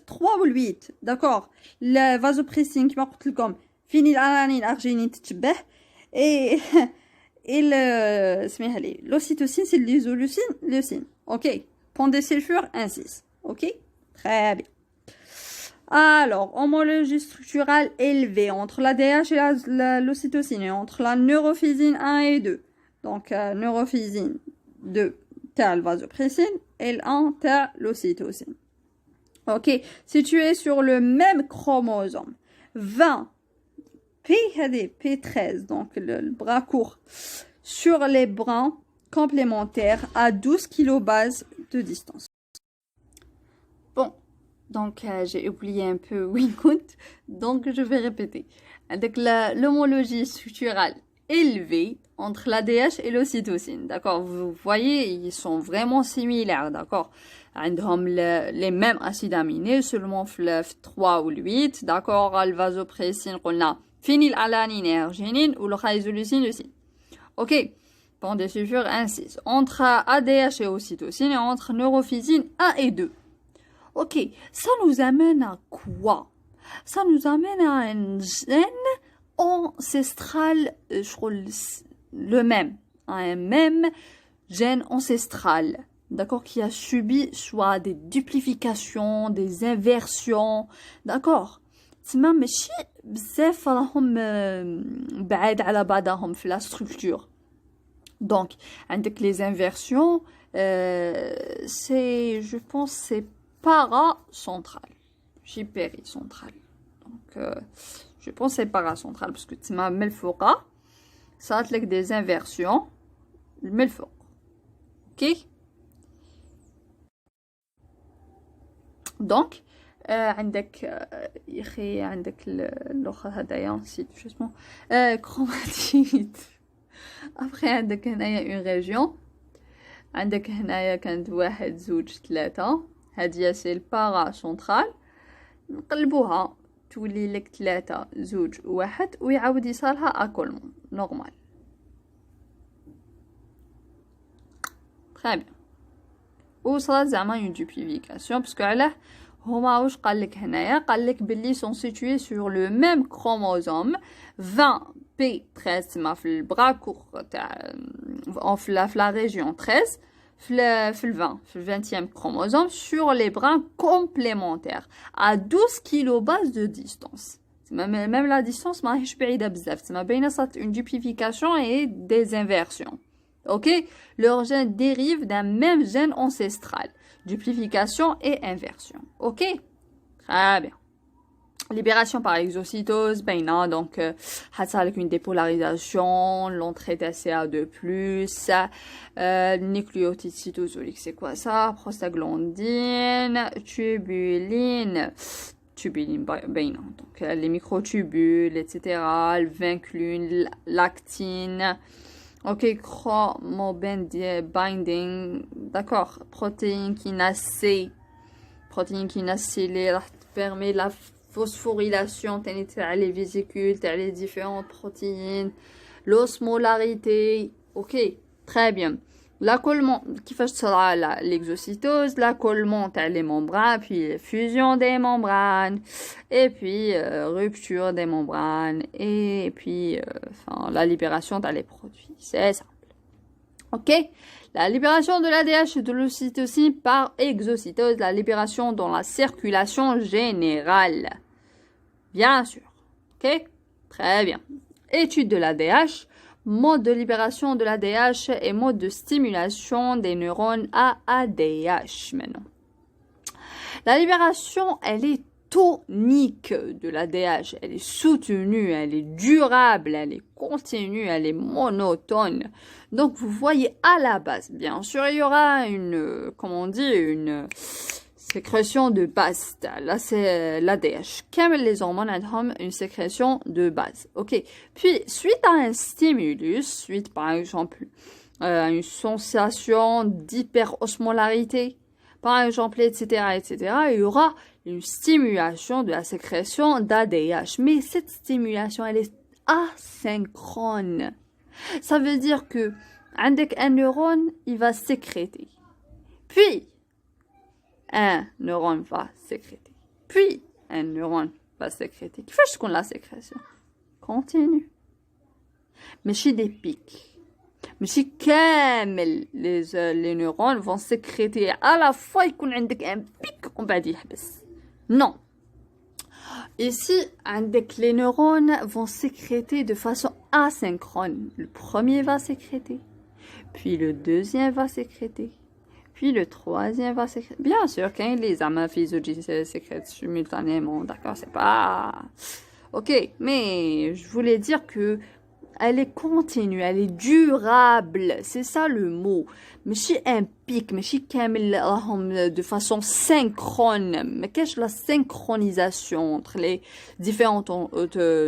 3 ou 8, d'accord. La vasopressine qui marque comme phénylalanine, arginine, تتشبه et l'ocytocine c'est l'isoleucine, ok. Pont des sulfures, 1,6, ok, très bien. Alors, homologie structurale élevée entre l'ADH et l'ocytocine et entre la neurophysine 1 et 2. Donc, neurophysine 2, telle vasopressine et l'1, telle l'ocytocine. Ok, situé sur le même chromosome. 20, P13, donc le bras court, sur les brins complémentaires à 12 kilobases de distance. Bon. Donc, j'ai oublié un peu Wincout, donc je vais répéter. Avec l'homologie structurale élevée entre l'ADH et l'ocytocine, d'accord. Vous voyez, ils sont vraiment similaires, d'accord. Ils ont les mêmes acides aminés, seulement 3 ou 8, d'accord. Le vasopressine, on a phénylalanine et arginine, ou le isoleucine, leucine. Ok. Pont des sulfures 1,6. Entre ADH et ocytocine et entre neurophysine 1 et 2. Ok, ça nous amène à quoi? Ça nous amène à un gène ancestral, le même, un même gène ancestral, d'accord, qui a subi soit des duplications, des inversions, d'accord. تما ماشي بزاف راهم بعاد على بعضهم في la structure. Donc, عندك les inversions, c'est, je pense, c'est paracentral, péri-central. Donc, je pense que c'est paracentral parce que tu m'as melfora, ça a des inversions, le melfora. Ok? Donc, عندك l'autre هدايا نسيت شو اسمه chromatide. Après عندك هنايا une région. عندك هنايا كانت 1 2 3. هادية سي البارا سنترال. نقلبوها تولي لك 3 2 1 ويعاود يصالها اكولمون نورمال. très bien. وصلت زعما اون دوبليفيكاسيون باسكو علاه هما واش قال لك هنايا، قال لك باللي سون سيتوي سور لو ميم كروموزوم 20 بي 13 تما في البرا كور تاع في لا ريجيون 13 في ال 20 في 20e chromosome sur les brins complémentaires à 12 kilobase de distance. Même la distance ماهيش بعيدة بزاف، تما بين صارت une duplication et des inversions. Ok, leur gène dérive d'un même gène ancestral. Duplication et inversion. Ok, très bien. Libération par exocytose, ben non, donc ça avec une dépolarisation, l'entrée d'ACA2+, nucléotide cytosolique, c'est quoi ça? Prostaglandine, tubuline, ben non, donc les microtubules, etc., le vinclune, lactine. Ok, chromobinding, d'accord, protéine kinase C, permet la phosphorylation les vésicules, les différentes protéines, l'osmolarité, ok, très bien. L'accollement, qui fait l'exocytose, l'accollement les membranes, puis fusion des membranes, et puis rupture des membranes, et puis la libération les produits. C'est simple. Ok, la libération de l'ADH et de l'ocytocine par exocytose, la libération dans la circulation générale. Bien sûr. Ok, très bien. Étude de l'ADH, mode de libération de l'ADH et mode de stimulation des neurones à ADH maintenant. La libération, elle est tonique de l'ADH, elle est soutenue, elle est durable, elle est continue, elle est monotone. Donc vous voyez à la base, bien sûr, il y aura une, comment on dit, une sécrétion de base. Là c'est l'ADH. Comme les hormones ont une sécrétion de base. Ok. Puis suite à un stimulus, suite par exemple à une sensation d'hyperosmolarité, par exemple, etc., il y aura une stimulation de la sécrétion d'ADH. Mais cette stimulation, elle est asynchrone. Ça veut dire que un neurone, il va sécréter. Puis, un neurone va sécréter. Puis, un neurone va sécréter. Qui fait ce qu'on la sécrétion? Continue. Mais chez des pics. Mais si les neurones vont sécréter à la fois, il y a un pic, on va dire. Non. Ici, les neurones vont sécréter de façon asynchrone. Le premier va sécréter, puis le deuxième va sécréter, puis le troisième va sécréter. Bien sûr, quand les amaphysiologies sécrètent simultanément, d'accord, c'est pas... Ok, mais je voulais dire que elle est continue, elle est durable, c'est ça le mot. Mais si un pic, mais si de façon synchrone, mais qu'est-ce que la synchronisation entre les différents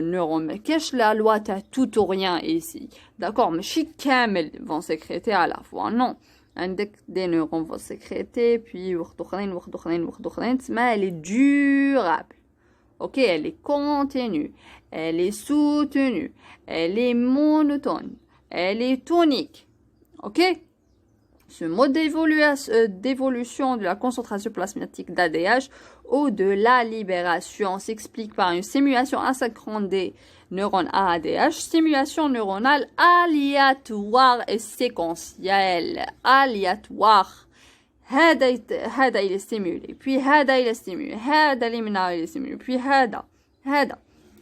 neurones? Mais qu'est-ce que la loi de tout ou rien ici? D'accord, mais si camel vont sécréter à la fois, non. Des neurones vont sécréter, puis mais elle est durable. Ok, elle est continue, elle est soutenue, elle est monotone, elle est tonique. Ok? Ce mode d'évolution de la concentration plasmatique d'ADH ou de la libération s'explique par une stimulation asynchrone des neurones à ADH, stimulation neuronale aléatoire et séquentielle. Aléatoire. هذا il est stimulé, puis هذا il est stimulé, هذا اللي منها il est stimulé, puis هذا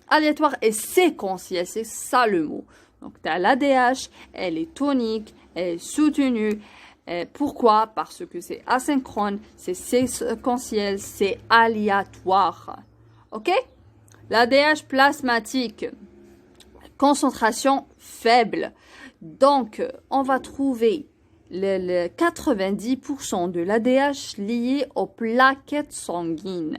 aléatoire et séquentiel, c'est ça le mot. Donc l'ADH, elle est tonique, elle est soutenue. Pourquoi? Parce que c'est asynchrone, c'est séquentiel, c'est aléatoire. Ok? L'ADH plasmatique, concentration faible. Donc on va trouver le 90% de l'ADH lié aux plaquettes sanguines.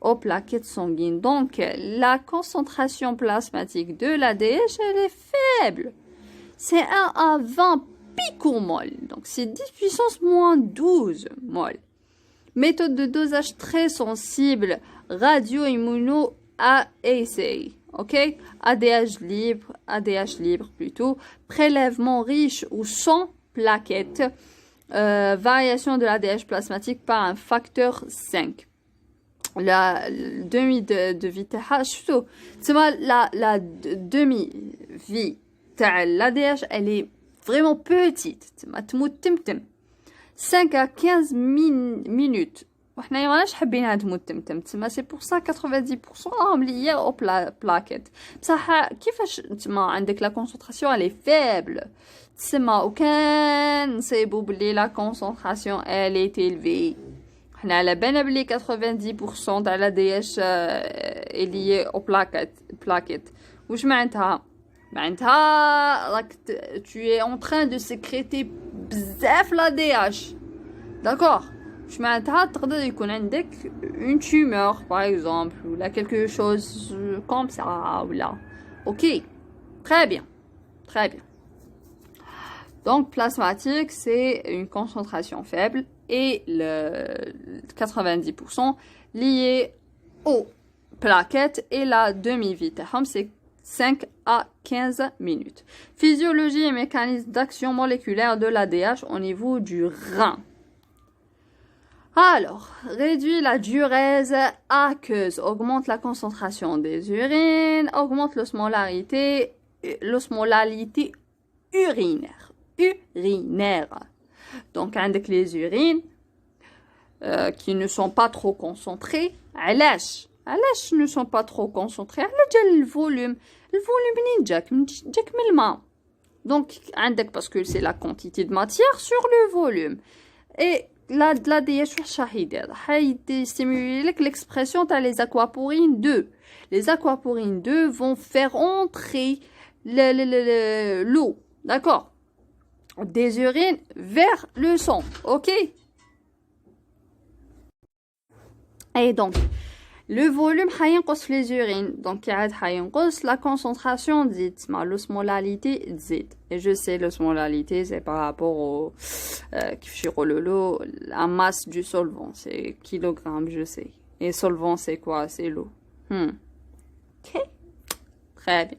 Donc, la concentration plasmatique de l'ADH, elle est faible. C'est 1 à 20 picomoles. Donc, c'est 10 puissance moins 12 moles. Méthode de dosage très sensible, radio-immuno AAC, ok? ADH libre plutôt, prélèvement riche ou sans plaquettes, variation de l'ADH plasmatique par un facteur 5. La demi-vie la demi-vie l'ADH elle est vraiment petite 5 à 15 minutes وحنا ماناش حابينها تموت تما سي بور سا 90% راهم ليا او بلاكيت بصح كيفاش تما عندك لا كونسونطراسيون الي فيبل تسمى وكان نصيبوا بلي لا كونسونطراسيون الي تيلفي حنا على بالنا بلي 90% تاع لا دي اش ليي او بلاكيت واش معناتها راك tu es en train de sécréter بزاف لا دي اش داكور واش معناتها تقدر يكون عندك une tumeur par exemple ou là quelque chose comme ça ou là ok très bien donc plasmatique c'est une concentration faible et le 90% lié aux plaquettes et la demi-vie c'est 5 à 15 minutes. Physiologie et mécanisme d'action moléculaire de l'ADH au niveau du rein. Alors, réduit la diurèse aqueuse, augmente la concentration des urines, augmente l'osmolarité urinaire. Donc, avec les urines qui ne sont pas trop concentrées, علاش ne sont pas trop concentrées على جال الفوليوم منين جاك من الماء donc عندك parce que c'est la quantité de matière sur le volume et la DH واش راح يدير يستيمولي لك l'expression تاع les aquaporines 2 les aquaporines 2 vont faire entrer l'eau d'accord des urines vers le sang ok et donc le volume هينقص في les urines donc يعاد هينقص la concentration تزيد تسمى l'osmolalité تزيد et je sais l'osmolalité c'est par rapport au كيفاش يقولوا له la masse du solvant c'est kilogramme je sais et solvant c'est quoi c'est l'eau ok très bien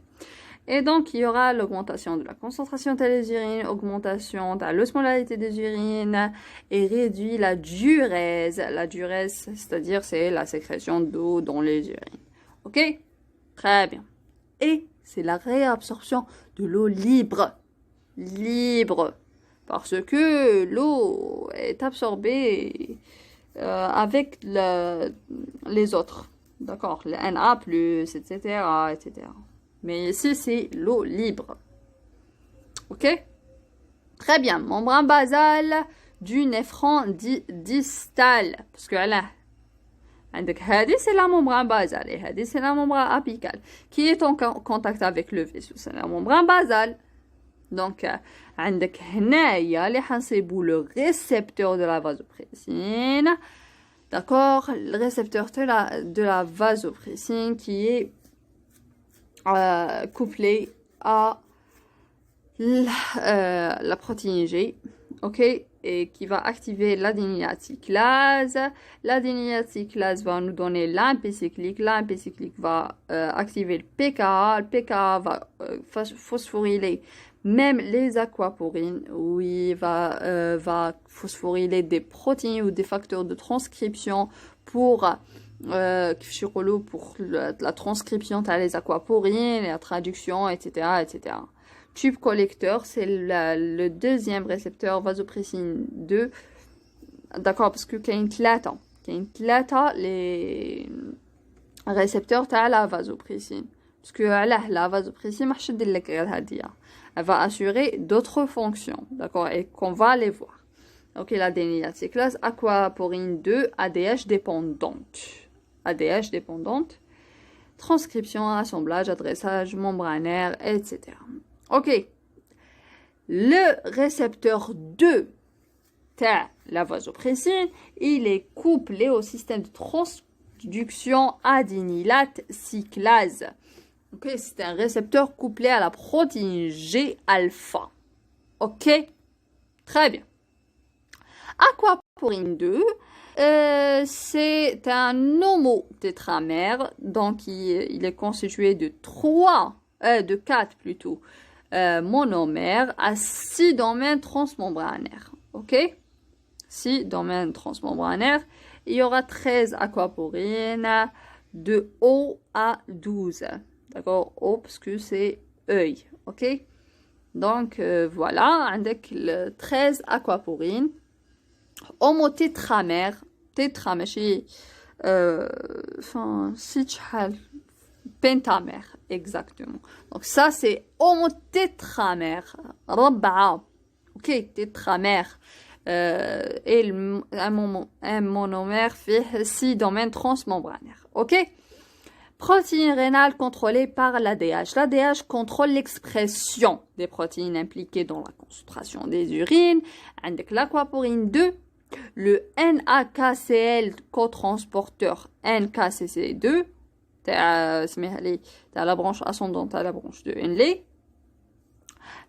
et donc il y aura l'augmentation de la concentration des urines, augmentation de l'osmolarité des urines et réduit la diurèse. La diurèse, c'est-à-dire c'est la sécrétion d'eau dans les urines. Ok? Très bien. Et c'est la réabsorption de l'eau libre. Parce que l'eau est absorbée avec les autres. D'accord? Le Na+, etc., etc. Mais ici, c'est l'eau libre. Ok? Très bien. Membrane basale du néphron distal. Parce que là, c'est la membrane basale. Et c'est la membrane apicale. Qui est en contact avec le vaisseau. C'est la membrane basale. Donc, عندك هنايا اللي حنصيبوا le récepteur de la vasopressine. D'accord? Le récepteur de la vasopressine qui est couplé à la protéine G, ok, et qui va activer l'adénylacyclase. L'adénylacyclase va nous donner l'AMP cyclique. L'AMP cyclique va activer le pKa. Le pKa va phosphoryler même les aquaporines. Oui, va phosphoryler des protéines ou des facteurs de transcription pour la transcription t'as les aquaporines, la traduction, etc., etc. Tube collecteur, c'est le deuxième récepteur vasopressine 2. D'accord, parce que qu'il y a les récepteurs t'as la vasopressine. Parce que la vasopressine, elle va assurer d'autres fonctions. D'accord, et qu'on va les voir. Ok, l'adénylacyclase, aquaporine 2, ADH dépendante, transcription, assemblage, adressage membranaire, etc. Ok. Le récepteur 2 de la vasopressine, il est couplé au système de transduction adénylate cyclase. Ok, c'est un récepteur couplé à la protéine G-alpha. Ok, très bien. Aquaporine 2, C'est un homotétramère, donc il est constitué de 4 plutôt, monomères à 6 domaines transmembranaires. Ok? 6 domaines transmembranaires. Il y aura 13 aquaporines de O à 12. D'accord? O parce que c'est œil. Ok? Donc voilà, avec le 13 aquaporines. Homotétramère. Tétra, ماشي pentamère, exactement. Donc ça c'est homotétramère. ربعة. Ok, tétramère. Et un monomère fait 6 domaines transmembranaires. Ok? Protéines rénales contrôlées par l'ADH. L'ADH contrôle l'expression des protéines impliquées dans la concentration des urines. Avec l'aquaporine 2, le NAKCL cotransporteur NKCC2, la branche ascendante à la branche de Henle,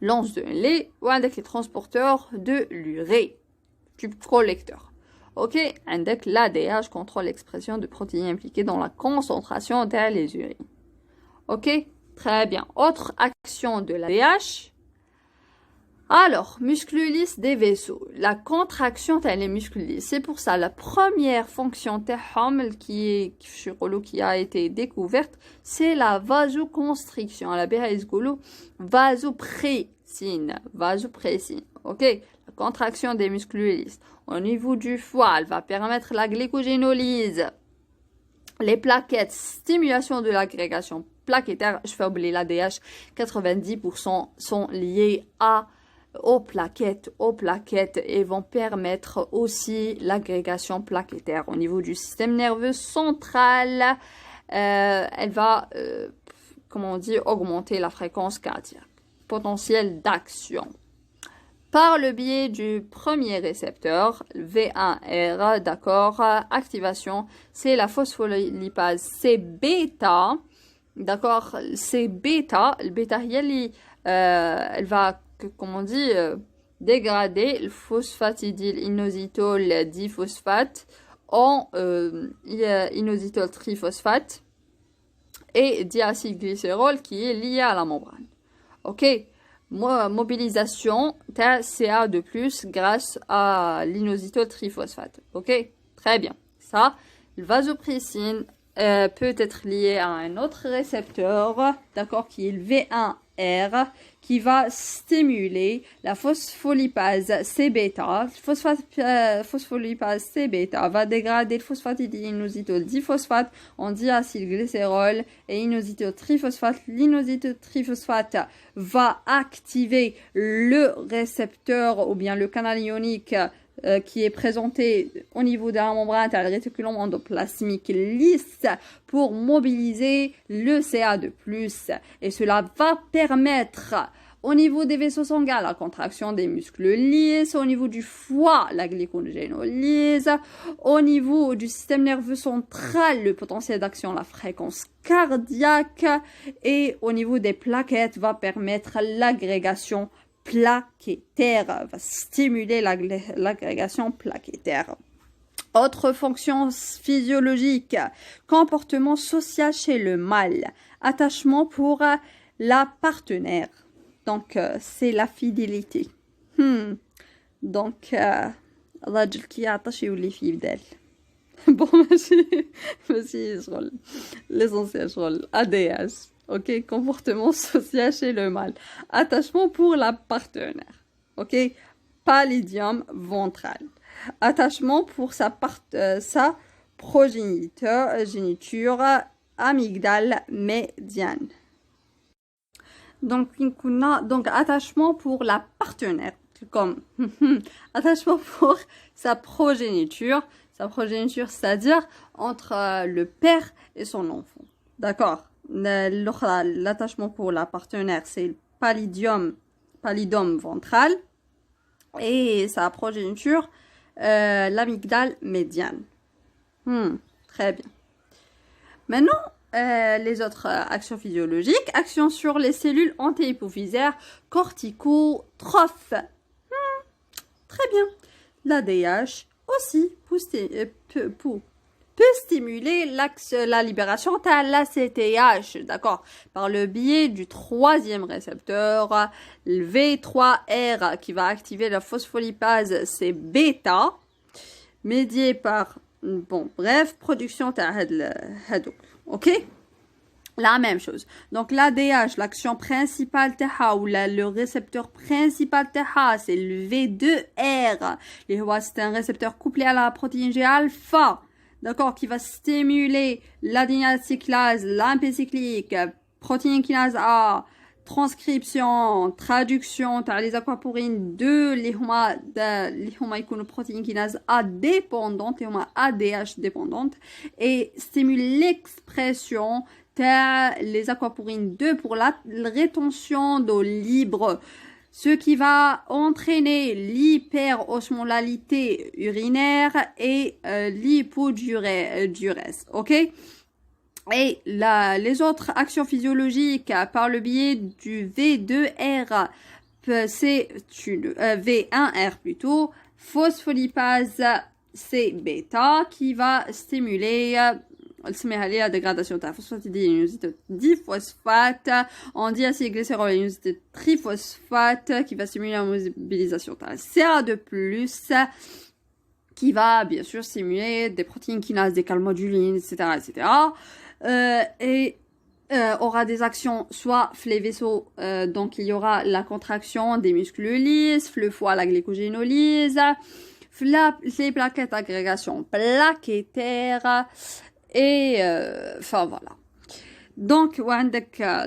l'anse de Henle, ou avec les transporteurs de l'urée, tube collecteur. Ok, avec l'ADH contrôle l'expression de protéines impliquées dans la concentration des urines. Ok, très bien. Autre action de l'ADH. Alors, muscles lisses des vaisseaux. La contraction des muscles lisses. C'est pour ça la première fonction qui a été découverte, c'est la vasoconstriction. La vasopressine. Ok, la contraction des muscles lisses. Au niveau du foie, elle va permettre la glycogénolyse. Les plaquettes, stimulation de l'agrégation plaquettaire. Je fais oublier l'ADH, 90% sont liés aux plaquettes et vont permettre aussi l'agrégation plaquettaire. Au niveau du système nerveux central, elle va, augmenter la fréquence cardiaque. Potentiel d'action. Par le biais du premier récepteur, V1R, d'accord, activation, c'est la phospholipase C-bêta, d'accord, C-bêta, le bêta, elle va, dégrader le phosphatidyl inositol diphosphate en inositol triphosphate et diacylglycérol qui est lié à la membrane. Ok? Mobilisation CA de plus grâce à l'inositol triphosphate. Ok, très bien. Ça, le vasopressine peut être lié à un autre récepteur, d'accord, qui est le V1R, qui va stimuler la phospholipase C-bêta. Phospholipase C-bêta va dégrader le phosphatidylinositol diphosphate en diacylglycérol et inositol triphosphate. L'inositol triphosphate va activer le récepteur ou bien le canal ionique qui est présenté au niveau de la membrane à réticulum endoplasmique lisse pour mobiliser le CA2+. Et cela va permettre au niveau des vaisseaux sanguins la contraction des muscles lisses, au niveau du foie la glycogénolyse, au niveau du système nerveux central le potentiel d'action, la fréquence cardiaque, et au niveau des plaquettes va permettre l'agrégation plaquettaire, va stimuler l'agrégation plaquettaire. Autre fonction physiologique, comportement social chez le mâle, attachement pour la partenaire. Donc, c'est la fidélité. Donc, الراجل كي يعطش يولي في بدال. Bon, ماشي شغل l'essentiel شغل ADH. Ok, comportement social chez le mâle. Attachement pour la partenaire. Ok, pallidum ventral. Attachement pour sa progéniture, amygdale médiane. Donc, attachement pour la partenaire. Comme attachement pour sa progéniture. Sa progéniture, c'est-à-dire entre le père et son enfant. D'accord? L'attachement pour la partenaire, c'est le pallidum ventral et sa progéniture, l'amygdale médiane. Très bien. Maintenant, les autres actions physiologiques, actions sur les cellules antéhypophysaires, corticotrophes. Très bien. L'ADH aussi peut stimuler la libération de l'ACTH, d'accord, par le biais du troisième récepteur, le V3R, qui va activer la phospholipase, c'est bêta, médié par, bon, bref, production de hadouk, ok? La même chose. Donc, l'ADH, l'action principale TH, ou le récepteur principal TH, c'est le V2R. C'est un récepteur couplé à la protéine G alpha, d'accord, qui va stimuler l'adénylate cyclase, l'AMP cyclique, protéine kinase A, transcription, traduction, t'as les aquaporines de l'ihoma protéine kinase A dépendante, l'ihoma ADH dépendante, et stimule l'expression les aquaporines 2 pour la rétention d'eau libre, ce qui va entraîner l'hyperosmolalité urinaire et l'hypodurèse, ok? Et les autres actions physiologiques par le biais du V2R, c'est V1R plutôt, phospholipase C bêta qui va stimuler la dégradation de la phosphatidyl'inosite diphosphate en diacylglycérolinosite triphosphate qui va stimuler la mobilisation de la CA2+, qui va bien sûr stimuler des protéines kinases, des calmodulines, etc., etc. Aura des actions soit les vaisseaux, donc il y aura la contraction des muscles lisses, le foie, la glycogénolyse, les plaquettes agrégation plaquettaire, et enfin voilà. Donc,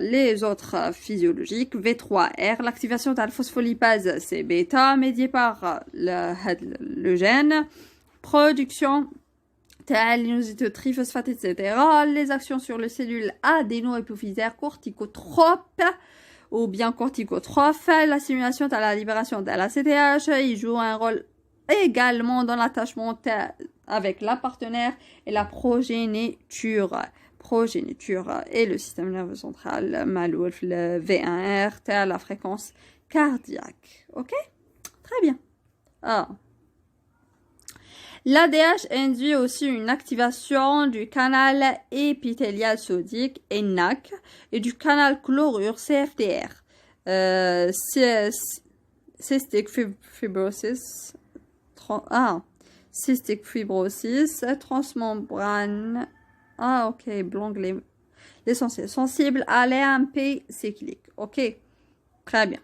les autres physiologiques, V3R, l'activation de la phospholipase, c'est bêta, médiée par le gène, production de l'inosite triphosphate, etc. Les actions sur les cellules adéno-hypophysaires corticotropes ou bien corticotrophes, la stimulation de la libération de la CTH, il joue un rôle également dans l'attachement avec la partenaire et la progéniture et le système nerveux central, Malouf, le V1R, la fréquence cardiaque. Ok? Très bien. Ah. L'ADH induit aussi une activation du canal épithélial sodique, ENaC, et du canal chlorure, CFTR. Cystic fibrosis. Cystic fibrosis, transmembrane. Ah, ok, blanc, l'essentiel. Sensible à l'AMP cyclique. Ok, très bien.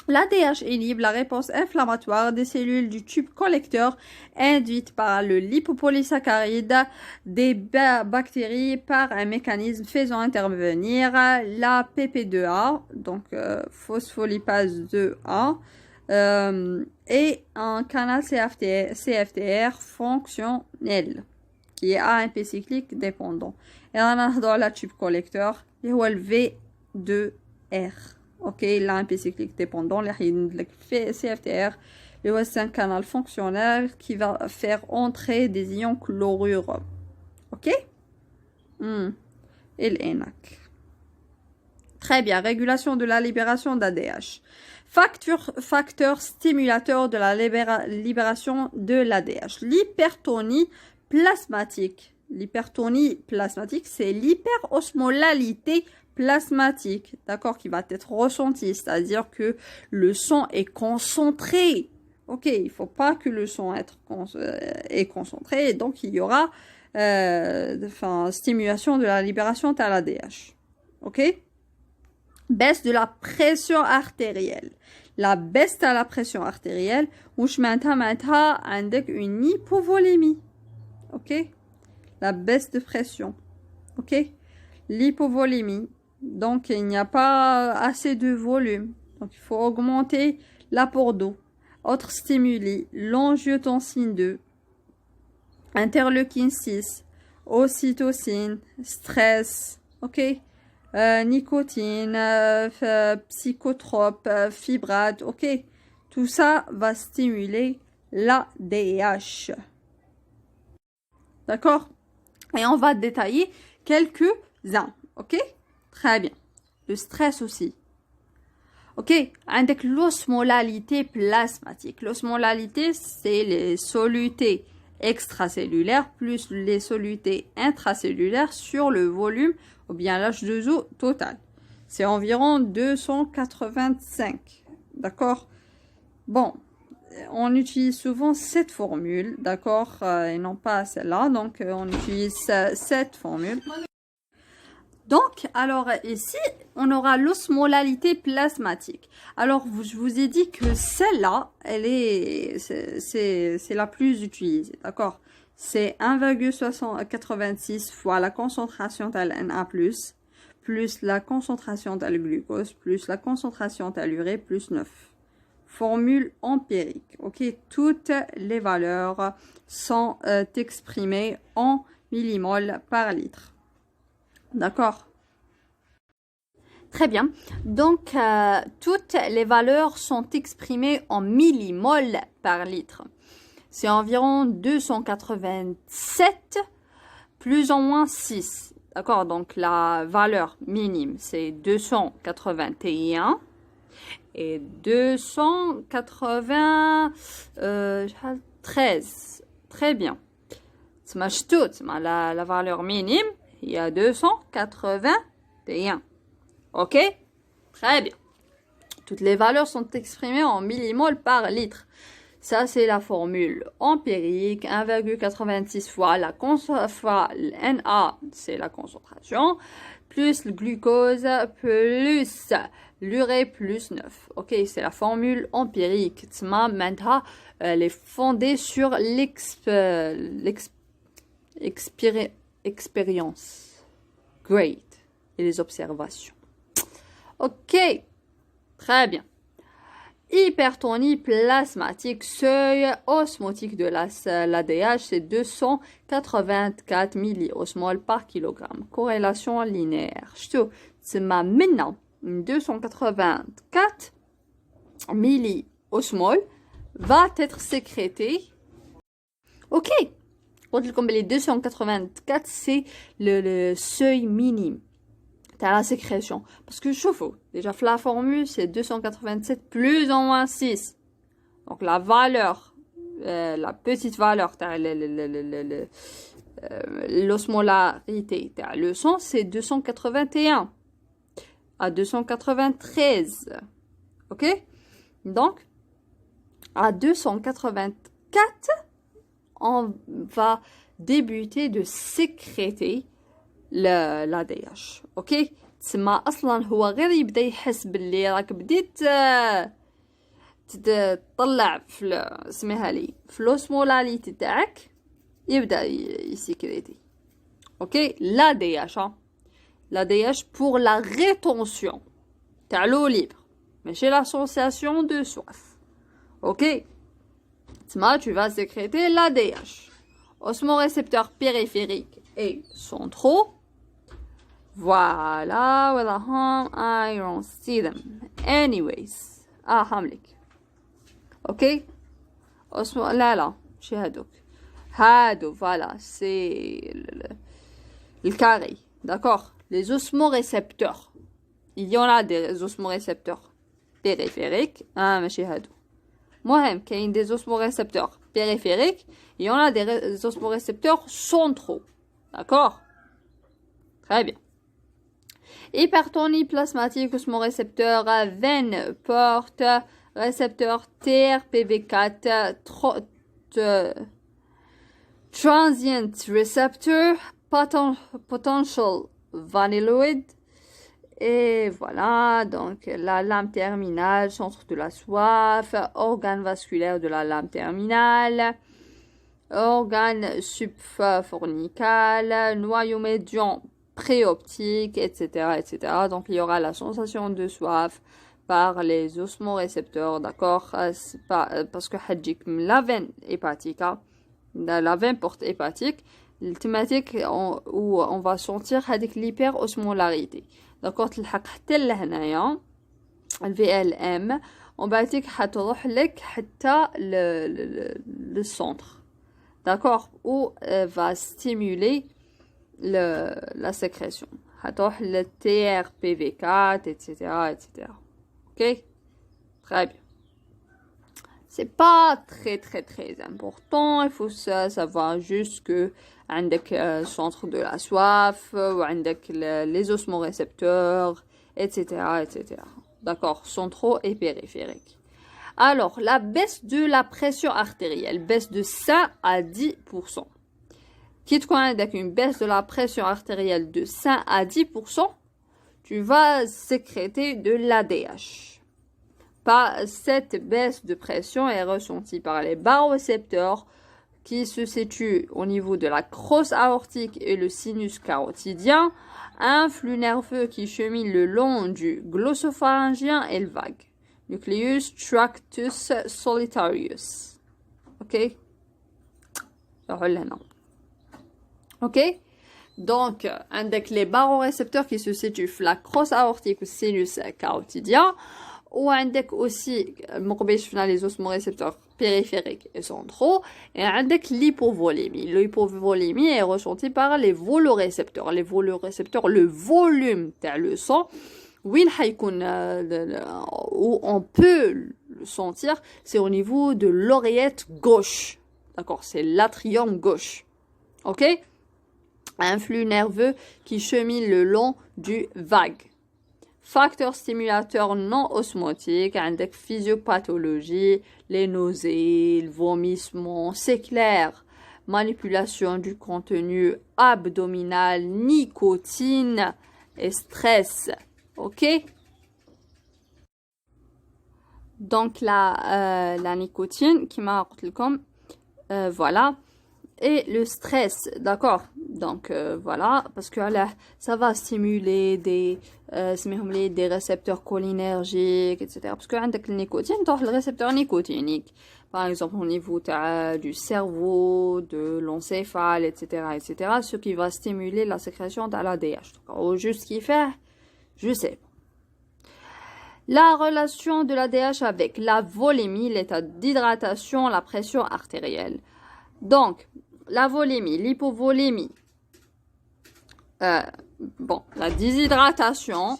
L'ADH inhibe la réponse inflammatoire des cellules du tube collecteur induite par le lipopolysaccharide des bactéries par un mécanisme faisant intervenir la PP2A, donc phospholipase 2A, et un canal CFTR fonctionnel qui est AMP cyclique dépendant. Et on a dans la tube collecteur, il y a le V2R. Ok, l'AMP cyclique dépendant, le CFTR, c'est un canal fonctionnel qui va faire entrer des ions chlorure. Ok? Et l'ENaC. Très bien, régulation de la libération d'ADH. Facteur stimulateur de la libération de l'ADH. L'hypertonie plasmatique. L'hypertonie plasmatique, c'est l'hyperosmolalité plasmatique, d'accord, qui va être ressentie, c'est-à-dire que le sang est concentré. Ok, il ne faut pas que le sang est concentré, et donc il y aura stimulation de la libération de l'ADH. Ok? Baisse de la pression artérielle. La baisse de la pression artérielle, où je maintiens une hypovolémie. Ok? La baisse de pression. Ok? L'hypovolémie. Donc, il n'y a pas assez de volume. Donc, il faut augmenter l'apport d'eau. Autres stimuli, l'angiotensine 2, interleukine 6, ocytocine, stress, ok, nicotine, psychotrope, fibrate, ok. Tout ça va stimuler l'ADH. D'accord? Et on va détailler quelques-uns, ok? Très bien. Le stress aussi. Ok, avec l'osmolalité plasmatique. L'osmolalité, c'est les solutés extracellulaires plus les solutés intracellulaires sur le volume ou bien l'H2O total. C'est environ 285. D'accord? Bon, on utilise souvent cette formule, d'accord, et non pas celle-là. Donc, on utilise cette formule. Donc, alors ici, on aura l'osmolalité plasmatique. Alors, je vous ai dit que celle-là, c'est la plus utilisée, d'accord? C'est 1,86 fois la concentration de Na+, plus la concentration de glucose, plus la concentration de l'urée, plus 9. Formule empirique, ok? Toutes les valeurs sont exprimées en millimoles par litre. D'accord? Très bien. Donc, toutes les valeurs sont exprimées en millimoles par litre. C'est environ 287 plus ou moins 6. D'accord? Donc, la valeur minime, c'est 281 et 293. Très bien. La valeur minime, il y a 281. Ok? Très bien. Toutes les valeurs sont exprimées en millimoles par litre. Ça, c'est la formule empirique. 1,86 fois la Na, c'est la concentration, plus le glucose, plus l'urée, plus 9. Ok, c'est la formule empirique. Maintenant, elle est fondée sur l'expérience. Great. Et les observations. Ok, très bien. Hypertonie plasmatique, seuil osmotique de l'ADH, c'est 284 milliosmoles par kilogramme. Corrélation linéaire. Maintenant, 284 milliosmoles va être sécrété. Ok, comme les 284, c'est le seuil minime. T'as la sécrétion. Parce que chauffe-eau. Déjà, la formule, c'est 287 plus ou moins 6. Donc, la valeur, la petite valeur, l'osmolarité, le sang, c'est 281 à 293. Ok? Donc, à 284, on va débuter de sécréter l'ADH. اوكي تسمى اصلا هو غير يبدا يحس باللي راك بديت تطلع في سميها لي في الاسمولاليتي تاعك يبدا يسيكريتي. اوكي l'ADH pour la rétention تاع l'eau libre ماشي la sensation de soif. اوكي تسمى tu vas sécréter l'ADH. Osmorécepteurs périphériques et centraux. Voilà, I don't see them. Anyways, هملك. اوكي لا ماشي هادو voilà, c'est le carré. D'accord? Les osmorécepteurs. Il y en a des osmorécepteurs périphériques. ماشي هادو. مهم كاين des osmorécepteurs périphériques. Il y en a des osmorécepteurs centraux. D'accord? Très bien. Hypertonie plasmatique, osmorécepteur, veine, porte, récepteur TRPV4, transient receptor, potential vanilloid. Et voilà, donc la lame terminale, centre de la soif, organe vasculaire de la lame terminale, organe subfornical, noyau médian préoptique, etc., etc. Donc, il y aura la sensation de soif par les osmorécepteurs, d'accord? Parce que la veine hépatique, la veine porte hépatique, la thématique où on va sentir l'hyperosmolarité. D'accord? حتى لهنايا الVLM on va dire هتروح لك حتى le centre. D'accord? Où va stimuler la sécrétion. هتروح le TRPV4, etc., etc. Ok? Très bien. C'est pas très important. Il faut savoir juste que عندك centre de la soif, وعندك les osmorécepteurs, etc. D'accord, centraux et périphériques. Alors, la baisse de la pression artérielle, baisse de 5 à 10%. Quitte qu'on a une baisse de la pression artérielle de 5 à 10%, tu vas sécréter de l'ADH. Cette baisse de pression est ressentie par les barorécepteurs qui se situent au niveau de la crosse aortique et le sinus carotidien, un flux nerveux qui chemine le long du glossopharyngien et le vague. Nucleus tractus solitarius. Ok? Ok? Donc, avec les barorécepteurs qui se situent la crosse aortique ou sinus carotidien, ou عندك aussi les osmorécepteurs périphériques et centraux, et عندك l'hypovolémie. L'hypovolémie est ressentie par les volorécepteurs. Les volorécepteurs, le volume de le sang, où on peut le sentir, c'est au niveau de l'oreillette gauche. D'accord, c'est l'atrium gauche. Ok? Un flux nerveux qui chemine le long du vague. Facteurs stimulateurs non osmotiques, عندك physiopathologie, les nausées, le vomissement, c'est clair. Manipulation du contenu abdominal, nicotine et stress. Ok? Donc la nicotine, qui m'a comme voilà. Et le stress, d'accord? Donc voilà, parce que là, ça va stimuler des récepteurs cholinergiques, etc. Parce que avec le nicotine, tu as le récepteur nicotinique. Par exemple, au niveau du cerveau, de l'encéphale, etc. Ce qui va stimuler la sécrétion de l'ADH. Au juste ce qu'il fait, je sais. La relation de l'ADH avec la volémie, l'état d'hydratation, la pression artérielle. Donc, la volémie, l'hypovolémie, la déshydratation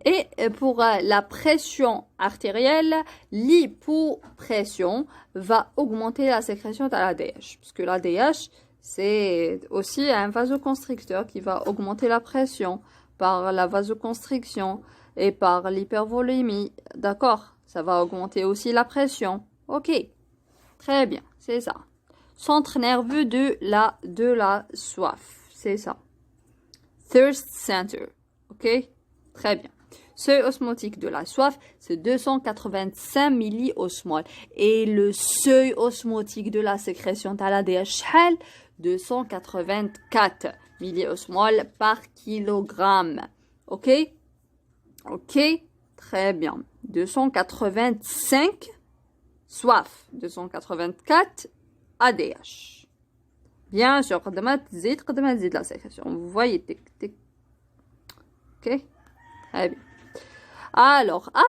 et pour la pression artérielle, l'hypopression va augmenter la sécrétion de l'ADH. Parce que l'ADH, c'est aussi un vasoconstricteur qui va augmenter la pression par la vasoconstriction et par l'hypervolémie. D'accord? Ça va augmenter aussi la pression. Ok. Très bien, c'est ça. Centre nerveux de la soif, c'est ça. Thirst center, ok? Très bien. Seuil osmotique de la soif, c'est 285 milliosmoles. Et le seuil osmotique de la sécrétion de l'ADH, 284 milliosmoles par kilogramme. Ok? Ok? Très bien. 285 soif, 284 ADH. Bien sûr, قدمت تزيد la sécrétion. Vous voyez, tic, tic. Ok? Très bien. Alors,